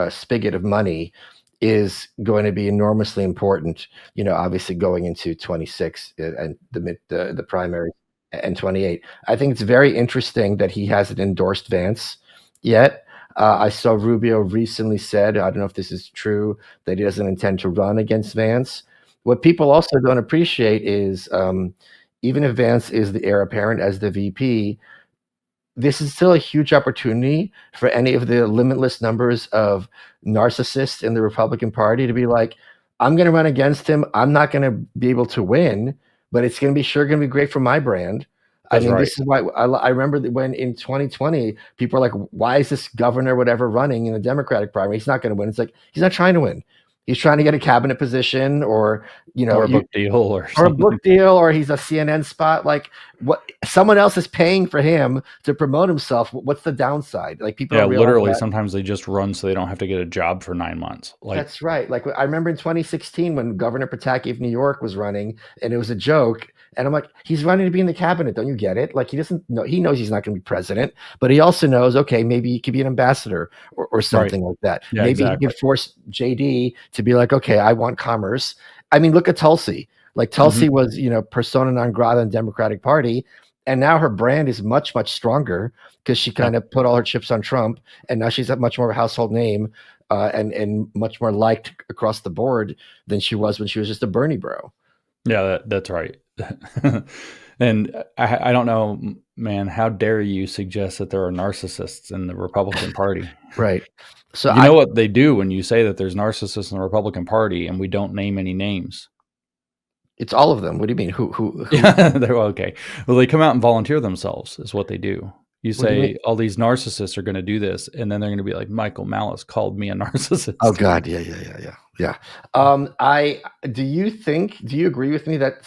spigot of money is going to be enormously important. Obviously going into 26 and the primary and 28. I think it's very interesting that he hasn't endorsed Vance yet. I saw Rubio recently said, I don't know if this is true, that he doesn't intend to run against Vance. What people also don't appreciate is even if Vance is the heir apparent as the VP, this is still a huge opportunity for any of the limitless numbers of narcissists in the Republican Party to be like, I'm going to run against him. I'm not going to be able to win, but it's going to be great for my brand. That's right. This is why I remember when in 2020, people are like, why is this governor, whatever, running in the Democratic primary? He's not going to win. It's like, he's not trying to win. He's trying to get a cabinet position or a book deal or a book deal, or he's a CNN spot. Like, what someone else is paying for him to promote himself. What's the downside? Like, people don't realize literally that. Sometimes they just run so they don't have to get a job for 9 months. That's right. Like, I remember in 2016 when Governor Pataki of New York was running, and it was a joke. And I'm like, he's running to be in the cabinet. Don't you get it? Like, he doesn't know. He knows he's not going to be president, but he also knows, okay, maybe he could be an ambassador or something like that. Yeah, maybe exactly. he could force JD to be like, okay, I want commerce. I mean, look at Tulsi. Like, Tulsi was, persona non grata in the Democratic Party, and now her brand is much, much stronger because she kind of put all her chips on Trump, and now she's much more of a household name and much more liked across the board than she was when she was just a Bernie bro. Yeah, that's right. And I don't know, man, how dare you suggest that there are narcissists in the Republican Party? Right. So you know what they do when you say that there's narcissists in the Republican Party and we don't name any names? It's all of them. What do you mean? Who? Yeah, they're okay. Well, they come out and volunteer themselves is what they do. You say all these narcissists are going to do this, and then they're going to be like, Michael Malice called me a narcissist. Oh God, yeah. Do you agree with me that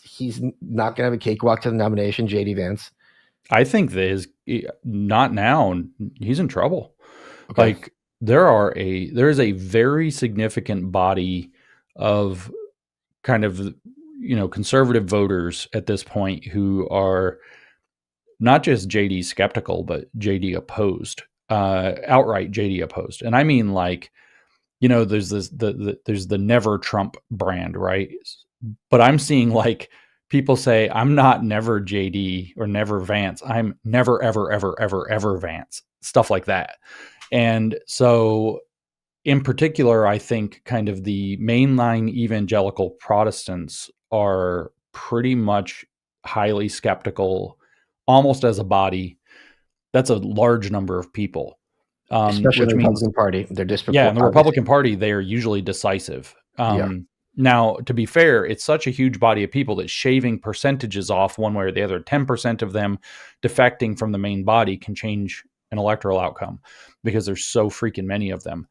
he's not going to have a cakewalk to the nomination, JD Vance? I think that not now. He's in trouble. Okay. Like there is a very significant body of kind of conservative voters at this point who are not just JD skeptical, but JD opposed, outright JD opposed. And I mean, like, there's there's the never Trump brand, right? But I'm seeing like people say, I'm not never JD or never Vance. I'm never, ever, ever, ever, ever Vance, stuff like that. And so in particular, I think kind of the mainline evangelical Protestants are pretty much highly skeptical, almost as a body. That's a large number of people. Especially which in the means, Republican Party, they're disproportionate. yeah, in the Republican Party, they are usually decisive. Now, to be fair, it's such a huge body of people that shaving percentages off one way or the other, 10% of them defecting from the main body can change an electoral outcome because there's so freaking many of them.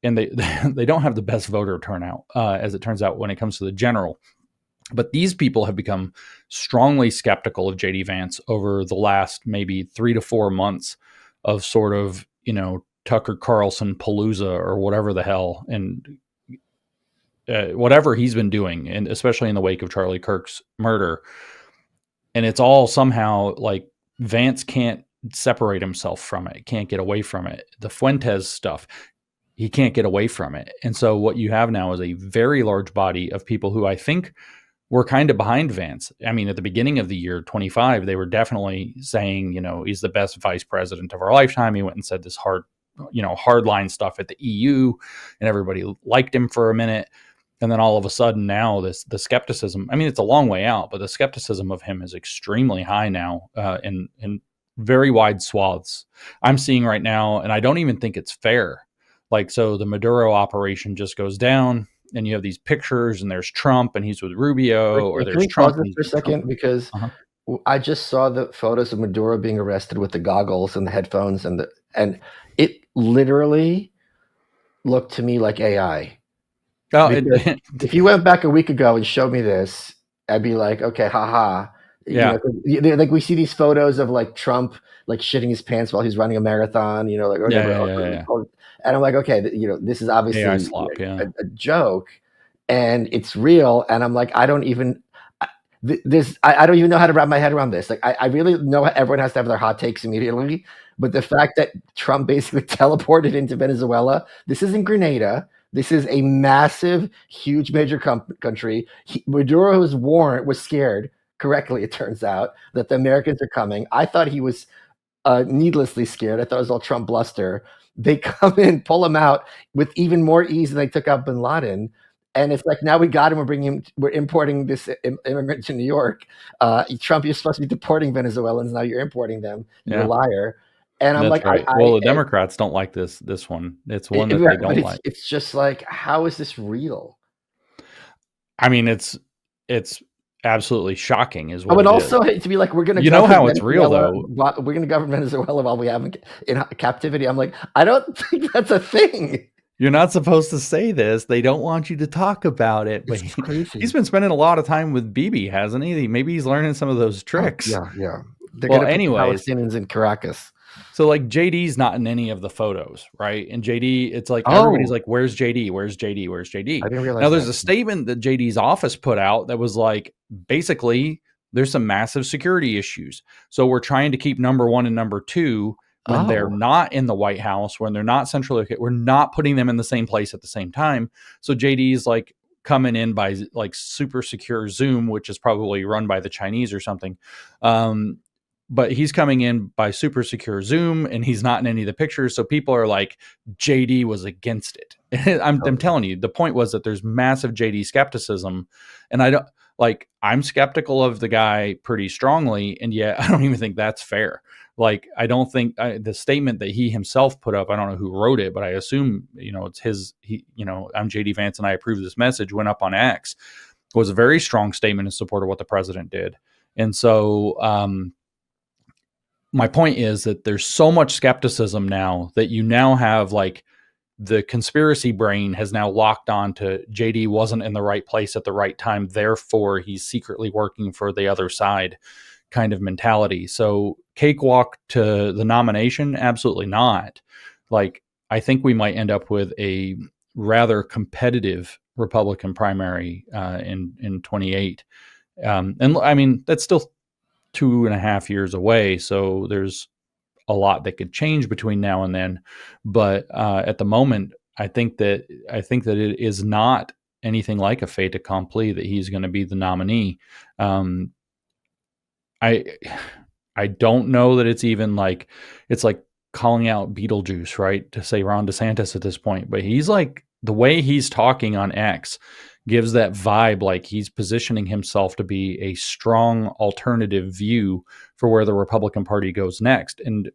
And they they don't have the best voter turnout, as it turns out, when it comes to the general. But these people have become strongly skeptical of JD Vance over the last maybe 3 to 4 months of sort of, Tucker Carlson palooza or whatever the hell, and whatever he's been doing, and especially in the wake of Charlie Kirk's murder. And it's all somehow like Vance can't separate himself from it, can't get away from it. The Fuentes stuff, he can't get away from it. And so what you have now is a very large body of people who I think were kind of behind Vance. I mean, at the beginning of the year 25, they were definitely saying, he's the best vice president of our lifetime. He went and said this hardline stuff at the EU, and everybody liked him for a minute. And then all of a sudden now the skepticism, I mean, it's a long way out, but the skepticism of him is extremely high now in very wide swaths. I'm seeing right now, and I don't even think it's fair. Like, so the Maduro operation just goes down, and you have these pictures, and there's Trump, and he's with Rubio, or there's Trump. Pause this for a second, because I just saw the photos of Maduro being arrested with the goggles and the headphones, and it literally looked to me like AI. Oh, if you went back a week ago and showed me this, I'd be like, okay, haha. Yeah. Like we see these photos of like Trump like shitting his pants while he's running a marathon, like yeah. And I'm like, okay, this is obviously slop, a joke. and it's real. And I'm like, I don't even I don't even know how to wrap my head around this. Like, I really know everyone has to have their hot takes immediately, but the fact that Trump basically teleported into Venezuela, this isn't Grenada. This is a massive, huge, major country. Maduro was scared. Correctly, it turns out that the Americans are coming. I thought he was needlessly scared. I thought it was all Trump bluster. They come in, pull him out with even more ease than they took out Bin Laden. And it's like, now we got him. We're importing this immigrant to New York. Trump, you're supposed to be deporting Venezuelans. Now you're importing them. You're a liar. And I'm That's like, right. Well, the Democrats don't like this one. It's one that they don't like. It's just like, how is this real? I mean, it's absolutely shocking, is what. I would also hate to be like, we're going to. You know how it's real, though. We're going to govern Venezuela while we have in captivity. I'm like, I don't think that's a thing. You're not supposed to say this. They don't want you to talk about it. But it's crazy. He's been spending a lot of time with Bibi, hasn't he? Maybe he's learning some of those tricks. Yeah. They're well, going to anyways, Palestinians in Caracas. So like JD's not in any of the photos, right? And JD, it's like everybody's like, "Where's JD? Where's JD? Where's JD?" I didn't realize. Now there's a statement that JD's office put out that was like, basically, there's some massive security issues. So we're trying to keep number 1 and number 2 when they're not in the White House, when they're not centrally located. We're not putting them in the same place at the same time. So JD's like coming in by like super secure Zoom, which is probably run by the Chinese or something. But he's coming in by super secure Zoom, and he's not in any of the pictures. So people are like, JD was against it. I'm telling you, the point was that there's massive JD skepticism. And I'm skeptical of the guy pretty strongly. And yet I don't even think that's fair. Like, I don't think the statement that he himself put up, I don't know who wrote it, but I assume, it's his, I'm JD Vance and I approve this message, went up on X, was a very strong statement in support of what the president did. And so, my point is that there's so much skepticism now that you now have like the conspiracy brain has now locked on to JD wasn't in the right place at the right time. Therefore, he's secretly working for the other side kind of mentality. So cakewalk to the nomination? Absolutely not. Like, I think we might end up with a rather competitive Republican primary in 28. And I mean, that's still 2.5 years away. So there's a lot that could change between now and then. But at the moment, I think that it is not anything like a fait accompli that he's going to be the nominee. I don't know that it's even like, it's like calling out Beetlejuice, right? To say Ron DeSantis at this point, but he's like, the way he's talking on X gives that vibe like he's positioning himself to be a strong alternative view for where the Republican Party goes next. And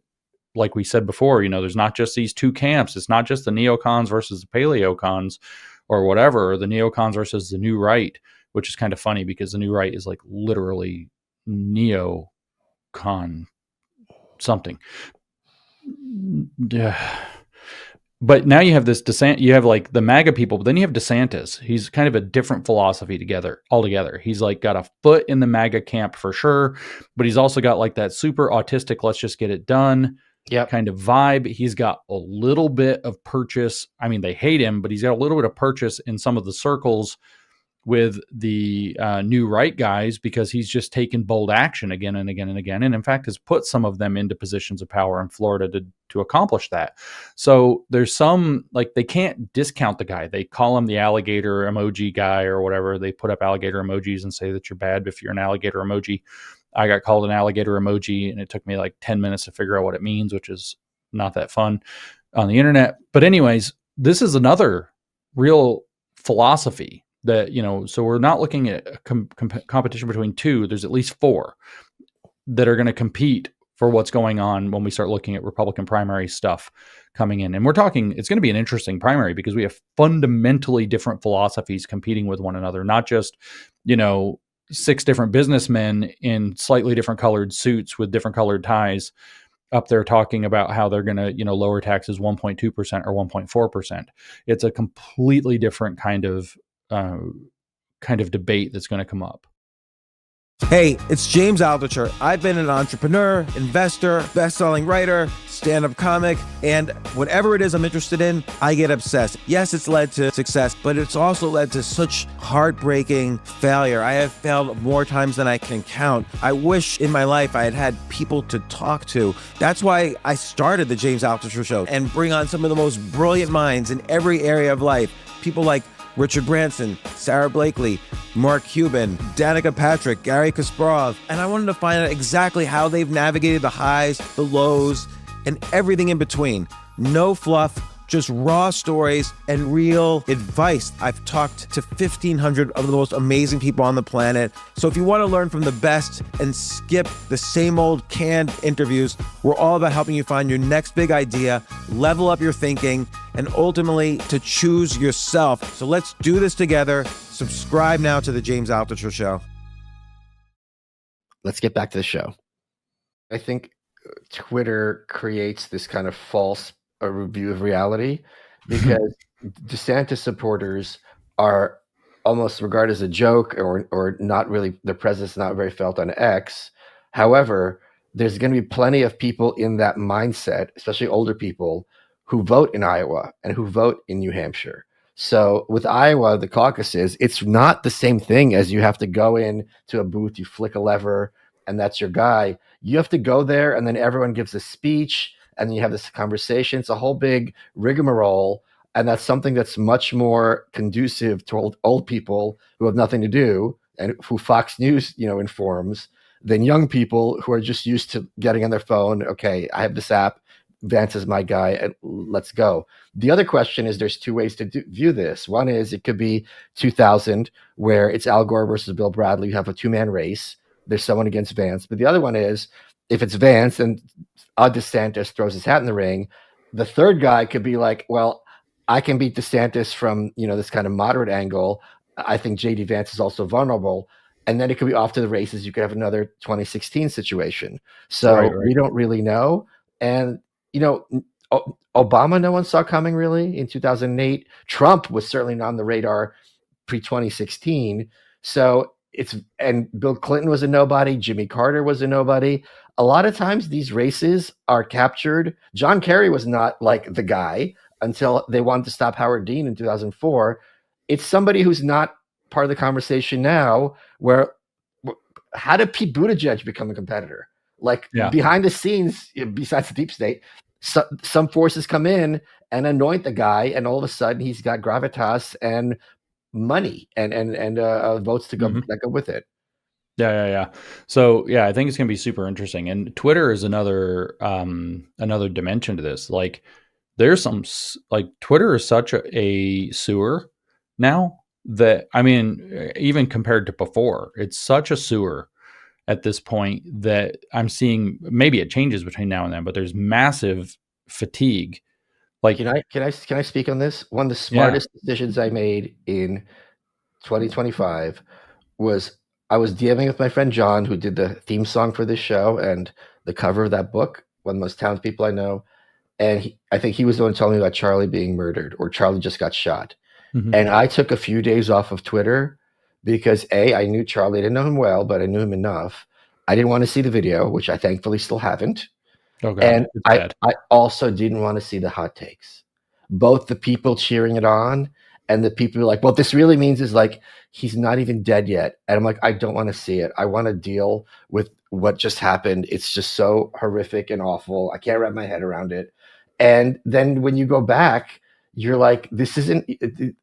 like we said before, there's not just these two camps. It's not just the neocons versus the paleocons or whatever, or the neocons versus the new right, which is kind of funny because the new right is like literally neocon something. But now you have this you have like the MAGA people, but then you have DeSantis. He's kind of a different philosophy altogether. He's like got a foot in the MAGA camp for sure, but he's also got like that super autistic, let's just get it done kind of vibe. He's got a little bit of purchase. I mean, they hate him, but he's got a little bit of purchase in some of the circles with the new right guys because he's just taken bold action again and again and again. And in fact, has put some of them into positions of power in Florida to accomplish that. So there's some, like, they can't discount the guy. They call him the alligator emoji guy or whatever. They put up alligator emojis and say that you're bad if you're an alligator emoji. I got called an alligator emoji and it took me like 10 minutes to figure out what it means, which is not that fun on the internet. But anyways, this is another real philosophy that, so we're not looking at a competition between two. There's at least 4 that are going to compete for what's going on when we start looking at Republican primary stuff coming in. And we're talking, it's going to be an interesting primary because we have fundamentally different philosophies competing with one another, not just, 6 different businessmen in slightly different colored suits with different colored ties up there talking about how they're going to, lower taxes 1.2% or 1.4%. It's a completely different kind of debate that's going to come up. Hey, it's James Altucher. I've been an entrepreneur, investor, best-selling writer, stand-up comic, and whatever it is I'm interested in, I get obsessed. Yes, it's led to success, but it's also led to such heartbreaking failure. I have failed more times than I can count. I wish in my life I had had people to talk to. That's why I started the James Altucher Show and bring on some of the most brilliant minds in every area of life. People like Richard Branson, Sarah Blakely, Mark Cuban, Danica Patrick, Gary Kasparov, and I wanted to find out exactly how they've navigated the highs, the lows, and everything in between. No fluff, just raw stories and real advice. I've talked to 1,500 of the most amazing people on the planet. So if you want to learn from the best and skip the same old canned interviews, we're all about helping you find your next big idea, level up your thinking, and ultimately to choose yourself. So let's do this together. Subscribe now to the James Altucher Show. Let's get back to the show. I think Twitter creates this kind of false review of reality because DeSantis supporters are almost regarded as a joke or not really, their presence not very felt on X. However, there's going to be plenty of people in that mindset, especially older people, who vote in Iowa and who vote in New Hampshire. So with Iowa, the caucuses, it's not the same thing as you have to go in to a booth, you flick a lever, and that's your guy. You have to go there, and then everyone gives a speech, and then you have this conversation. It's a whole big rigmarole, and that's something that's much more conducive to old people who have nothing to do and who Fox News, informs, than young people who are just used to getting on their phone. Okay, I have this app. Vance is my guy, and let's go. The other question is there's two ways to view this. One is it could be 2000, where it's Al Gore versus Bill Bradley. You have a two-man race. There's someone against Vance. But the other one is if it's Vance and DeSantis throws his hat in the ring, the third guy could be like, well, I can beat DeSantis from, this kind of moderate angle. I think JD Vance is also vulnerable. And then it could be off to the races. You could have another 2016 situation. So Right. we don't really know. And, Obama, no one saw coming really in 2008. Trump was certainly not on the radar pre-2016. So and Bill Clinton was a nobody. Jimmy Carter was a nobody. A lot of times these races are captured. John Kerry was not like the guy until they wanted to stop Howard Dean in 2004. It's somebody who's not part of the conversation now where how did Pete Buttigieg become a competitor? Like behind the scenes, besides the deep state, some forces come in and anoint the guy, and all of a sudden he's got gravitas and money and votes to go that go with it. Yeah. So I think it's gonna be super interesting. And Twitter is another dimension to this. Like, there's some Twitter is such a sewer now that, I mean, even compared to before, it's such a sewer at this point that I'm seeing, maybe it changes between now and then, but there's massive fatigue. Like, can I speak on this? One of the smartest decisions I made in 2025 was I was DMing with my friend John, who did the theme song for this show and the cover of that book, one of the most talented people I know. And I think he was the one telling me about Charlie being murdered, or Charlie just got shot. And I took a few days off of Twitter because I knew Charlie. I didn't know him well, but I knew him enough. I didn't want to see the video, which I thankfully still haven't. Oh God, And I also didn't want to see the hot takes. Both the people cheering it on and the people who are like, what this really means is like, he's not even dead yet. And I'm like, I don't want to see it. I want to deal with what just happened. It's just so horrific and awful. I can't wrap my head around it. And then when you go back, you're like, this isn't.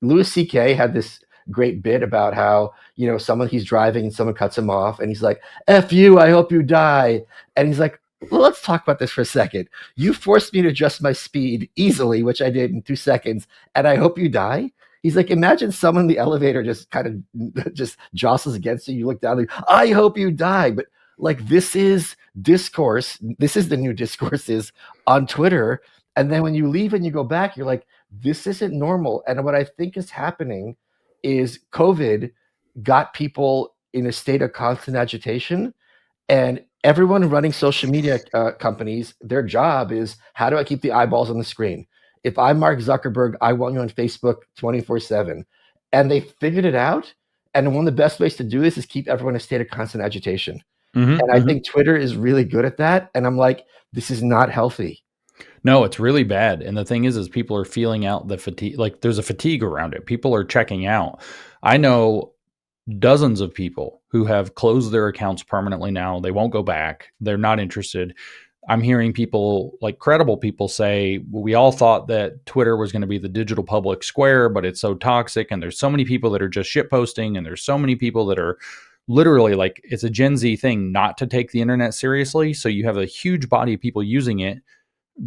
Louis C.K. had this great bit about how, someone he's driving and someone cuts him off and he's like, F you, I hope you die. And he's like, well, let's talk about this for a second. You forced me to adjust my speed easily, which I did in 2 seconds, and I hope you die. He's like, imagine someone in the elevator just kind of just jostles against you. You look down, like, I hope you die. But like, this is discourse. This is the new discourses on Twitter. And then when you leave and you go back, you're like, this isn't normal. And what I think is happening is COVID got people in a state of constant agitation, and everyone running social media companies, their job is, how do I keep the eyeballs on the screen? If I'm Mark Zuckerberg, I want you on Facebook 24/7. And they figured it out. And one of the best ways to do this is keep everyone in a state of constant agitation. Mhm, And I mhm. think Twitter is really good at that. And I'm like, this is not healthy. No, it's really bad. And the thing is people are feeling out the fatigue. Like there's a fatigue around it. People are checking out. I know dozens of people who have closed their accounts permanently now. They won't go back. They're not interested. I'm hearing people, like credible people, say, well, we all thought that Twitter was going to be the digital public square, but it's so toxic. And there's so many people that are just shit posting. And there's so many people that are literally like, it's a Gen Z thing not to take the internet seriously. So you have a huge body of people using it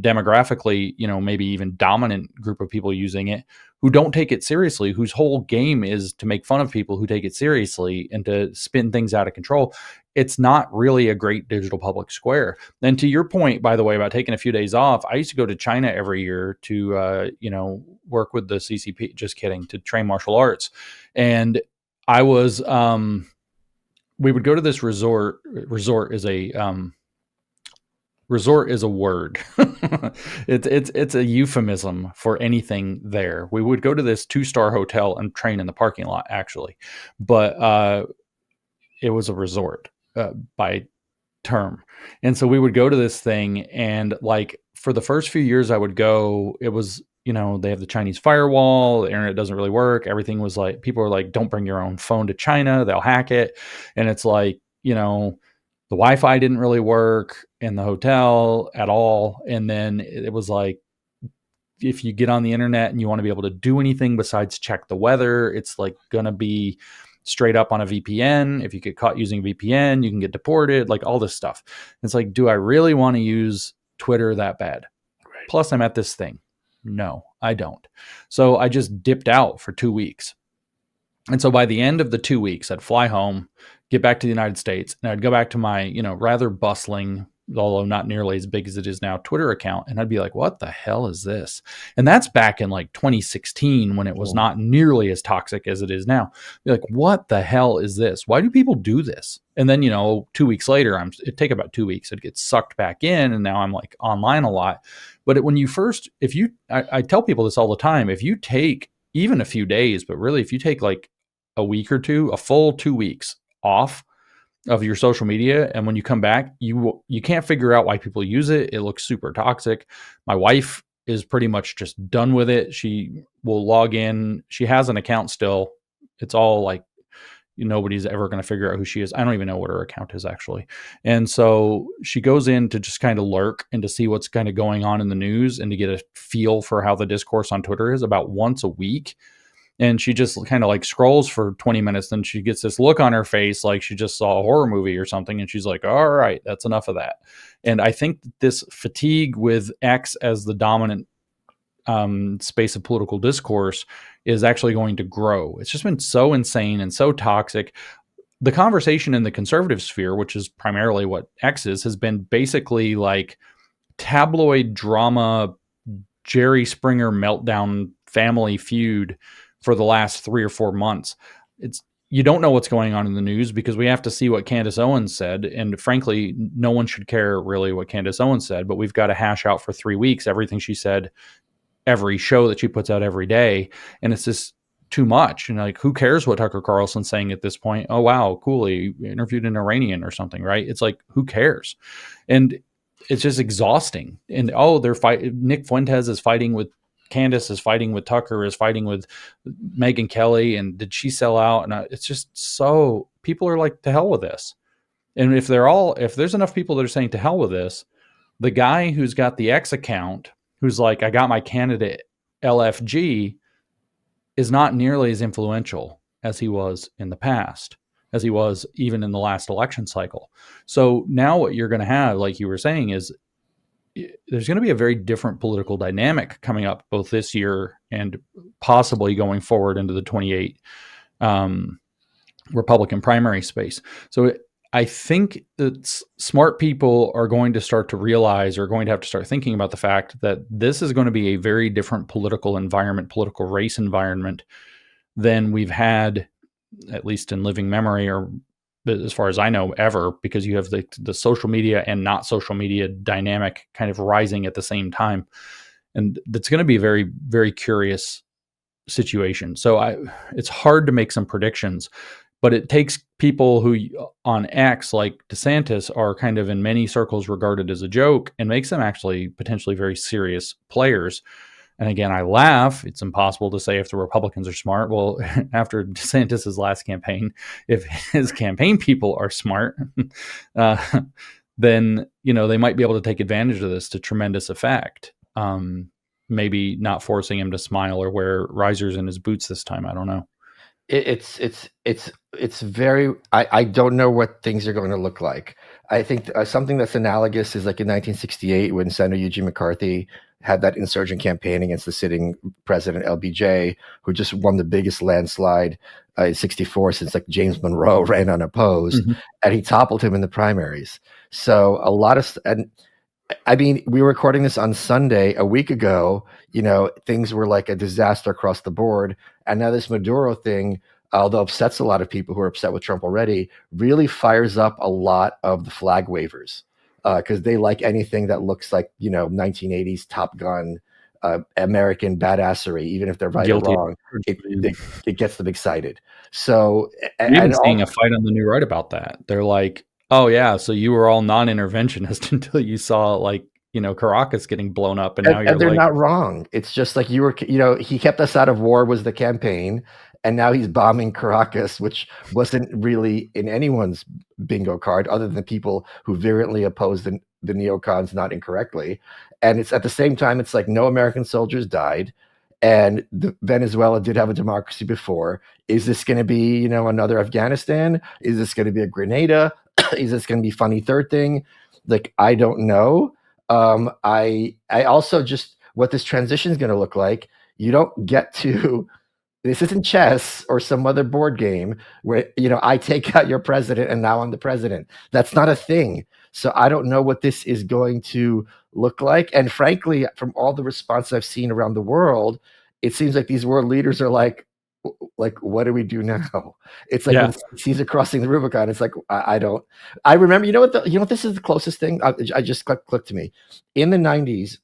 demographically, maybe even dominant group of people using it who don't take it seriously, whose whole game is to make fun of people who take it seriously and to spin things out of control. It's not really a great digital public square. And to your point, by the way, about taking a few days off, I used to go to China every year to, work with the CCP, just kidding, to train martial arts. And I was, we would go to this resort. Resort is a word. It's a euphemism for anything there. We would go to this 2-star hotel and train in the parking lot, actually, but it was a resort by term. And so we would go to this thing, and like for the first few years I would go, it was, they have the Chinese firewall, the internet doesn't really work. Everything was like, people are like, don't bring your own phone to China, they'll hack it. And it's like, the Wi-Fi didn't really work in the hotel at all. And then it was like, if you get on the internet and you want to be able to do anything besides check the weather, it's like going to be straight up on a VPN. If you get caught using VPN, you can get deported, like all this stuff. It's like, do I really want to use Twitter that bad? Right. Plus I'm at this thing. No, I don't. So I just dipped out for 2 weeks. And so by the end of the 2 weeks, I'd fly home, get back to the United States, and I'd go back to my, rather bustling, although not nearly as big as it is now, Twitter account. And I'd be like, what the hell is this? And that's back in like 2016 when it was not nearly as toxic as it is now. Be like, what the hell is this? Why do people do this? And then, 2 weeks later, it'd take about 2 weeks. I'd get sucked back in. And now I'm like online a lot. But I tell people this all the time, if you take even a few days, but really if you take like a week or two, a full 2 weeks off of your social media, and when you come back, you can't figure out why people use it. It looks super toxic. My wife is pretty much just done with it. She will log in. She has an account still. It's all like, nobody's ever going to figure out who she is. I don't even know what her account is actually. And so she goes in to just kind of lurk and to see what's kind of going on in the news and to get a feel for how the discourse on Twitter is about once a week. And she just kind of like scrolls for 20 minutes. Then she gets this look on her face like she just saw a horror movie or something. And she's like, all right, that's enough of that. And I think this fatigue with X as the dominant space of political discourse is actually going to grow. It's just been so insane and so toxic. The conversation in the conservative sphere, which is primarily what X is, has been basically like tabloid drama, Jerry Springer meltdown, Family Feud for the last 3 or 4 months. You don't know what's going on in the news because we have to see what Candace Owens said. And frankly, no one should care really what Candace Owens said, but we've got to hash out for 3 weeks everything she said, every show that she puts out every day. And it's just too much. And like, who cares what Tucker Carlson's saying at this point? Oh, wow, cool. He interviewed an Iranian or something, right? It's like, who cares? And it's just exhausting. And they're fighting. Nick Fuentes is fighting with Candace, is fighting with Tucker, is fighting with Megyn Kelly. And did she sell out? And it's just so people are like, to hell with this. And if there's enough people that are saying to hell with this, the guy who's got the X account, who's like, I got my candidate LFG, is not nearly as influential as he was in the past, as he was even in the last election cycle. So now what you're going to have, like you were saying, is there's going to be a very different political dynamic coming up both this year and possibly going forward into the 28 Republican primary space. So I think that smart people are going to start to realize, or going to have to start thinking about the fact that this is going to be a very different political environment, political race environment than we've had, at least in living memory, or as far as I know, ever, because you have the social media and not social media dynamic kind of rising at the same time. And that's going to be a very, very curious situation. So it's hard to make some predictions, but it takes people who on X, like DeSantis, are kind of in many circles regarded as a joke, and makes them actually potentially very serious players. And again, I laugh. It's impossible to say if the Republicans are smart. Well, after DeSantis's last campaign, if his campaign people are smart, then they might be able to take advantage of this to tremendous effect. Maybe not forcing him to smile or wear risers in his boots this time. I don't know. It's very. I don't know what things are going to look like. I think something that's analogous is like in 1968 when Senator Eugene McCarthy had that insurgent campaign against the sitting president LBJ, who just won the biggest landslide in '64 since like James Monroe ran unopposed, and he toppled him in the primaries. So a lot of and I mean, we were recording this on Sunday a week ago. Things were like a disaster across the board. And now this Maduro thing, although upsets a lot of people who are upset with Trump already, really fires up a lot of the flag wavers because they like anything that looks like, 1980s Top Gun, American badassery, even if they're right Guilty. or wrong. It gets them excited. So I'm even seeing a fight on the new right about that. They're like, oh yeah, so you were all non-interventionist until you saw like Caracas getting blown up, and now you're they're like, not wrong. It's just like he kept us out of war was the campaign, and now he's bombing Caracas, which wasn't really in anyone's bingo card other than people who virulently opposed the neocons not incorrectly. And it's at the same time, it's like no American soldiers died. And Venezuela did have a democracy before. Is this going to be, another Afghanistan? Is this going to be a Grenada? Is this going to be funny third thing? Like, I don't know. I also just what this transition is going to look like. You don't get to. This isn't chess or some other board game where I take out your president and now I'm the president. That's not a thing. So I don't know what this is going to look like. And frankly, from all the response I've seen around the world, it seems like these world leaders are like, what do we do now? It's like when Caesar crossing the Rubicon. It's like I don't. I remember. What this is the closest thing. I just clicked to me in the '90s.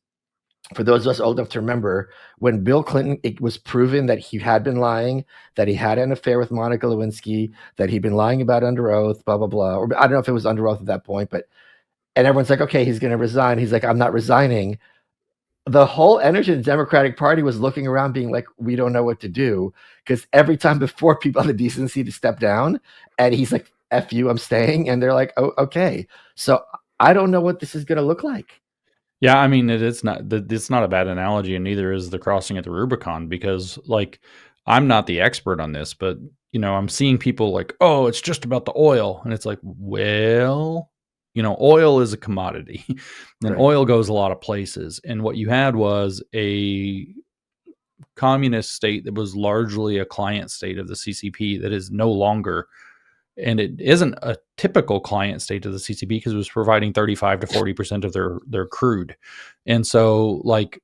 For those of us old enough to remember, when Bill Clinton, it was proven that he had been lying, that he had an affair with Monica Lewinsky, that he'd been lying about under oath, blah, blah, blah. Or I don't know if it was under oath at that point, and everyone's like, okay, he's going to resign. He's like, I'm not resigning. The whole energy of the Democratic Party was looking around being like, we don't know what to do. Because every time before people have the decency to step down, and he's like, F you, I'm staying. And they're like, oh, okay. So I don't know what this is going to look like. Yeah, I mean, it's not a bad analogy, and neither is the crossing at the Rubicon, because like I'm not the expert on this, but I'm seeing people like, oh, it's just about the oil, and it's like, well, oil is a commodity, and Right. Oil goes a lot of places, and what you had was a communist state that was largely a client state of the CCP that is no longer. And it isn't a typical client state of the CCP because it was providing 35 to 40% of their crude. And so like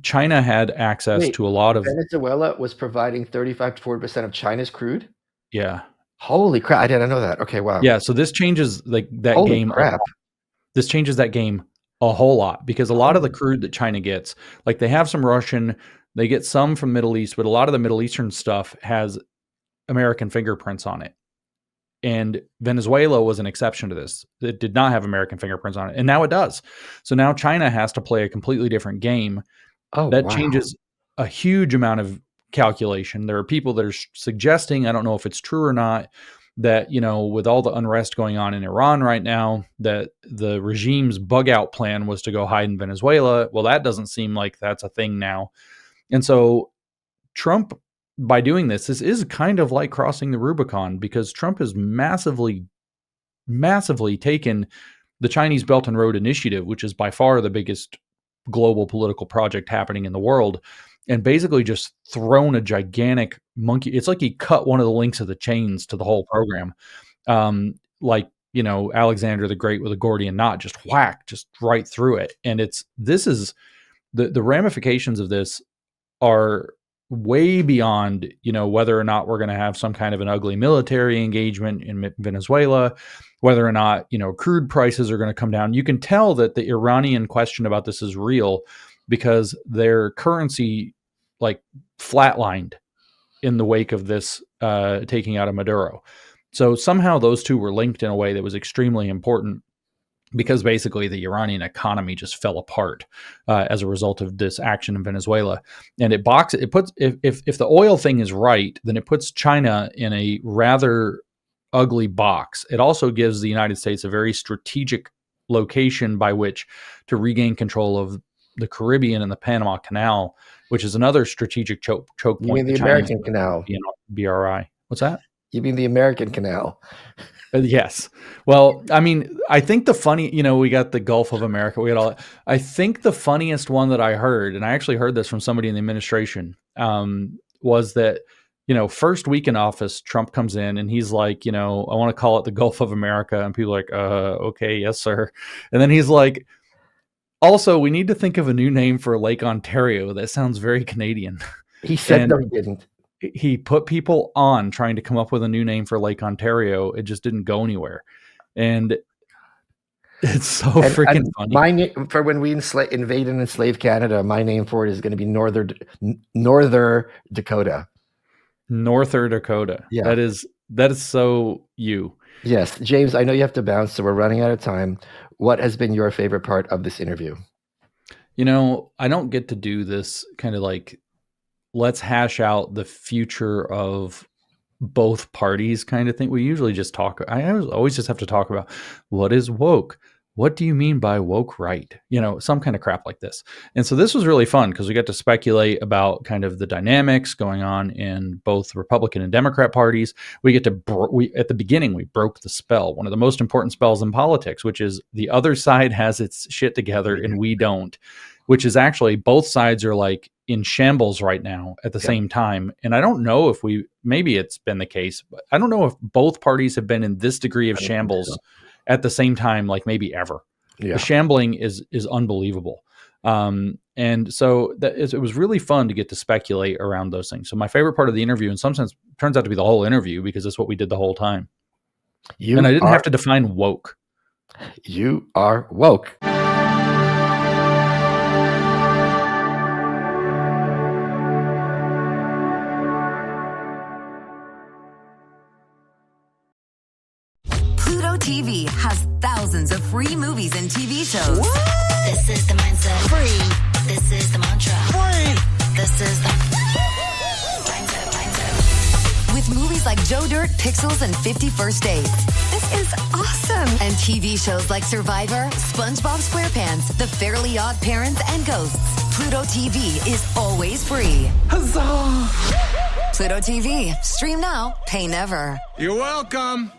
China had access to a lot of. Venezuela was providing 35 to 40% of China's crude? Yeah. Holy crap. I didn't know that. Okay, wow. Yeah. So this changes like that Holy game. Crap. This changes that game a whole lot because a lot of the crude that China gets, like they have some Russian, they get some from Middle East, but a lot of the Middle Eastern stuff has American fingerprints on it. And Venezuela was an exception to this. It did not have American fingerprints on it. And now it does. So now China has to play a completely different game. That changes a huge amount of calculation. There are people that are suggesting, I don't know if it's true or not, that, with all the unrest going on in Iran right now, that the regime's bug out plan was to go hide in Venezuela. Well, that doesn't seem like that's a thing now. And so Trump, by doing this is kind of like crossing the Rubicon because Trump has massively taken the Chinese Belt and Road Initiative, which is by far the biggest global political project happening in the world, and basically just thrown a gigantic monkey. It's like he cut one of the links of the chains to the whole program. Like, Alexander the Great with a Gordian knot, just whack, just right through it. And this is the ramifications of this are way beyond, whether or not we're going to have some kind of an ugly military engagement in Venezuela, whether or not, crude prices are going to come down. You can tell that the Iranian question about this is real because their currency like flatlined in the wake of this taking out of Maduro. So somehow those two were linked in a way that was extremely important, because basically the Iranian economy just fell apart as a result of this action in Venezuela. And it puts, if the oil thing is right, then it puts China in a rather ugly box. It also gives the United States a very strategic location by which to regain control of the Caribbean and the Panama Canal, which is another strategic choke point. You mean the American Canal? BRI. What's that? You mean the American Canal? Yes. Well, I mean, I think the funny, we got the Gulf of America. We got all. I think the funniest one that I heard, and I actually heard this from somebody in the administration, was that, first week in office, Trump comes in and he's like, I want to call it the Gulf of America, and people are like, okay, yes, sir. And then he's like, also, we need to think of a new name for Lake Ontario. That sounds very Canadian. He said no, he didn't. He put people on trying to come up with a new name for Lake Ontario. It just didn't go anywhere. And it's so freaking funny. My name for when we invade and enslave Canada, my name for it is going to be Northern Dakota. Northern Dakota. Yeah. That is so you. Yes. James, I know you have to bounce, so we're running out of time. What has been your favorite part of this interview? I don't get to do this kind of like, let's hash out the future of both parties kind of thing. We usually just talk. I always just have to talk about what is woke. What do you mean by woke right? Some kind of crap like this. And so this was really fun because we got to speculate about kind of the dynamics going on in both Republican and Democrat parties. We get to, at the beginning, we broke the spell, one of the most important spells in politics, which is the other side has its shit together and we don't, which is actually both sides are like in shambles right now at the same time. And I don't know if maybe it's been the case, but I don't know if both parties have been in this degree of shambles at the same time, like maybe ever. The shambling is unbelievable. And so it was really fun to get to speculate around those things. So my favorite part of the interview, in some sense, turns out to be the whole interview, because that's what we did the whole time. And I didn't have to define woke. You are woke. TV has thousands of free movies and TV shows. What? This is the mindset. Free. This is the mantra. Free. This is the mindset. With movies like Joe Dirt, Pixels, and 50 First Dates. This is awesome. And TV shows like Survivor, SpongeBob SquarePants, The Fairly Odd Parents, and Ghosts. Pluto TV is always free. Huzzah! Pluto TV. Stream now, pay never. You're welcome.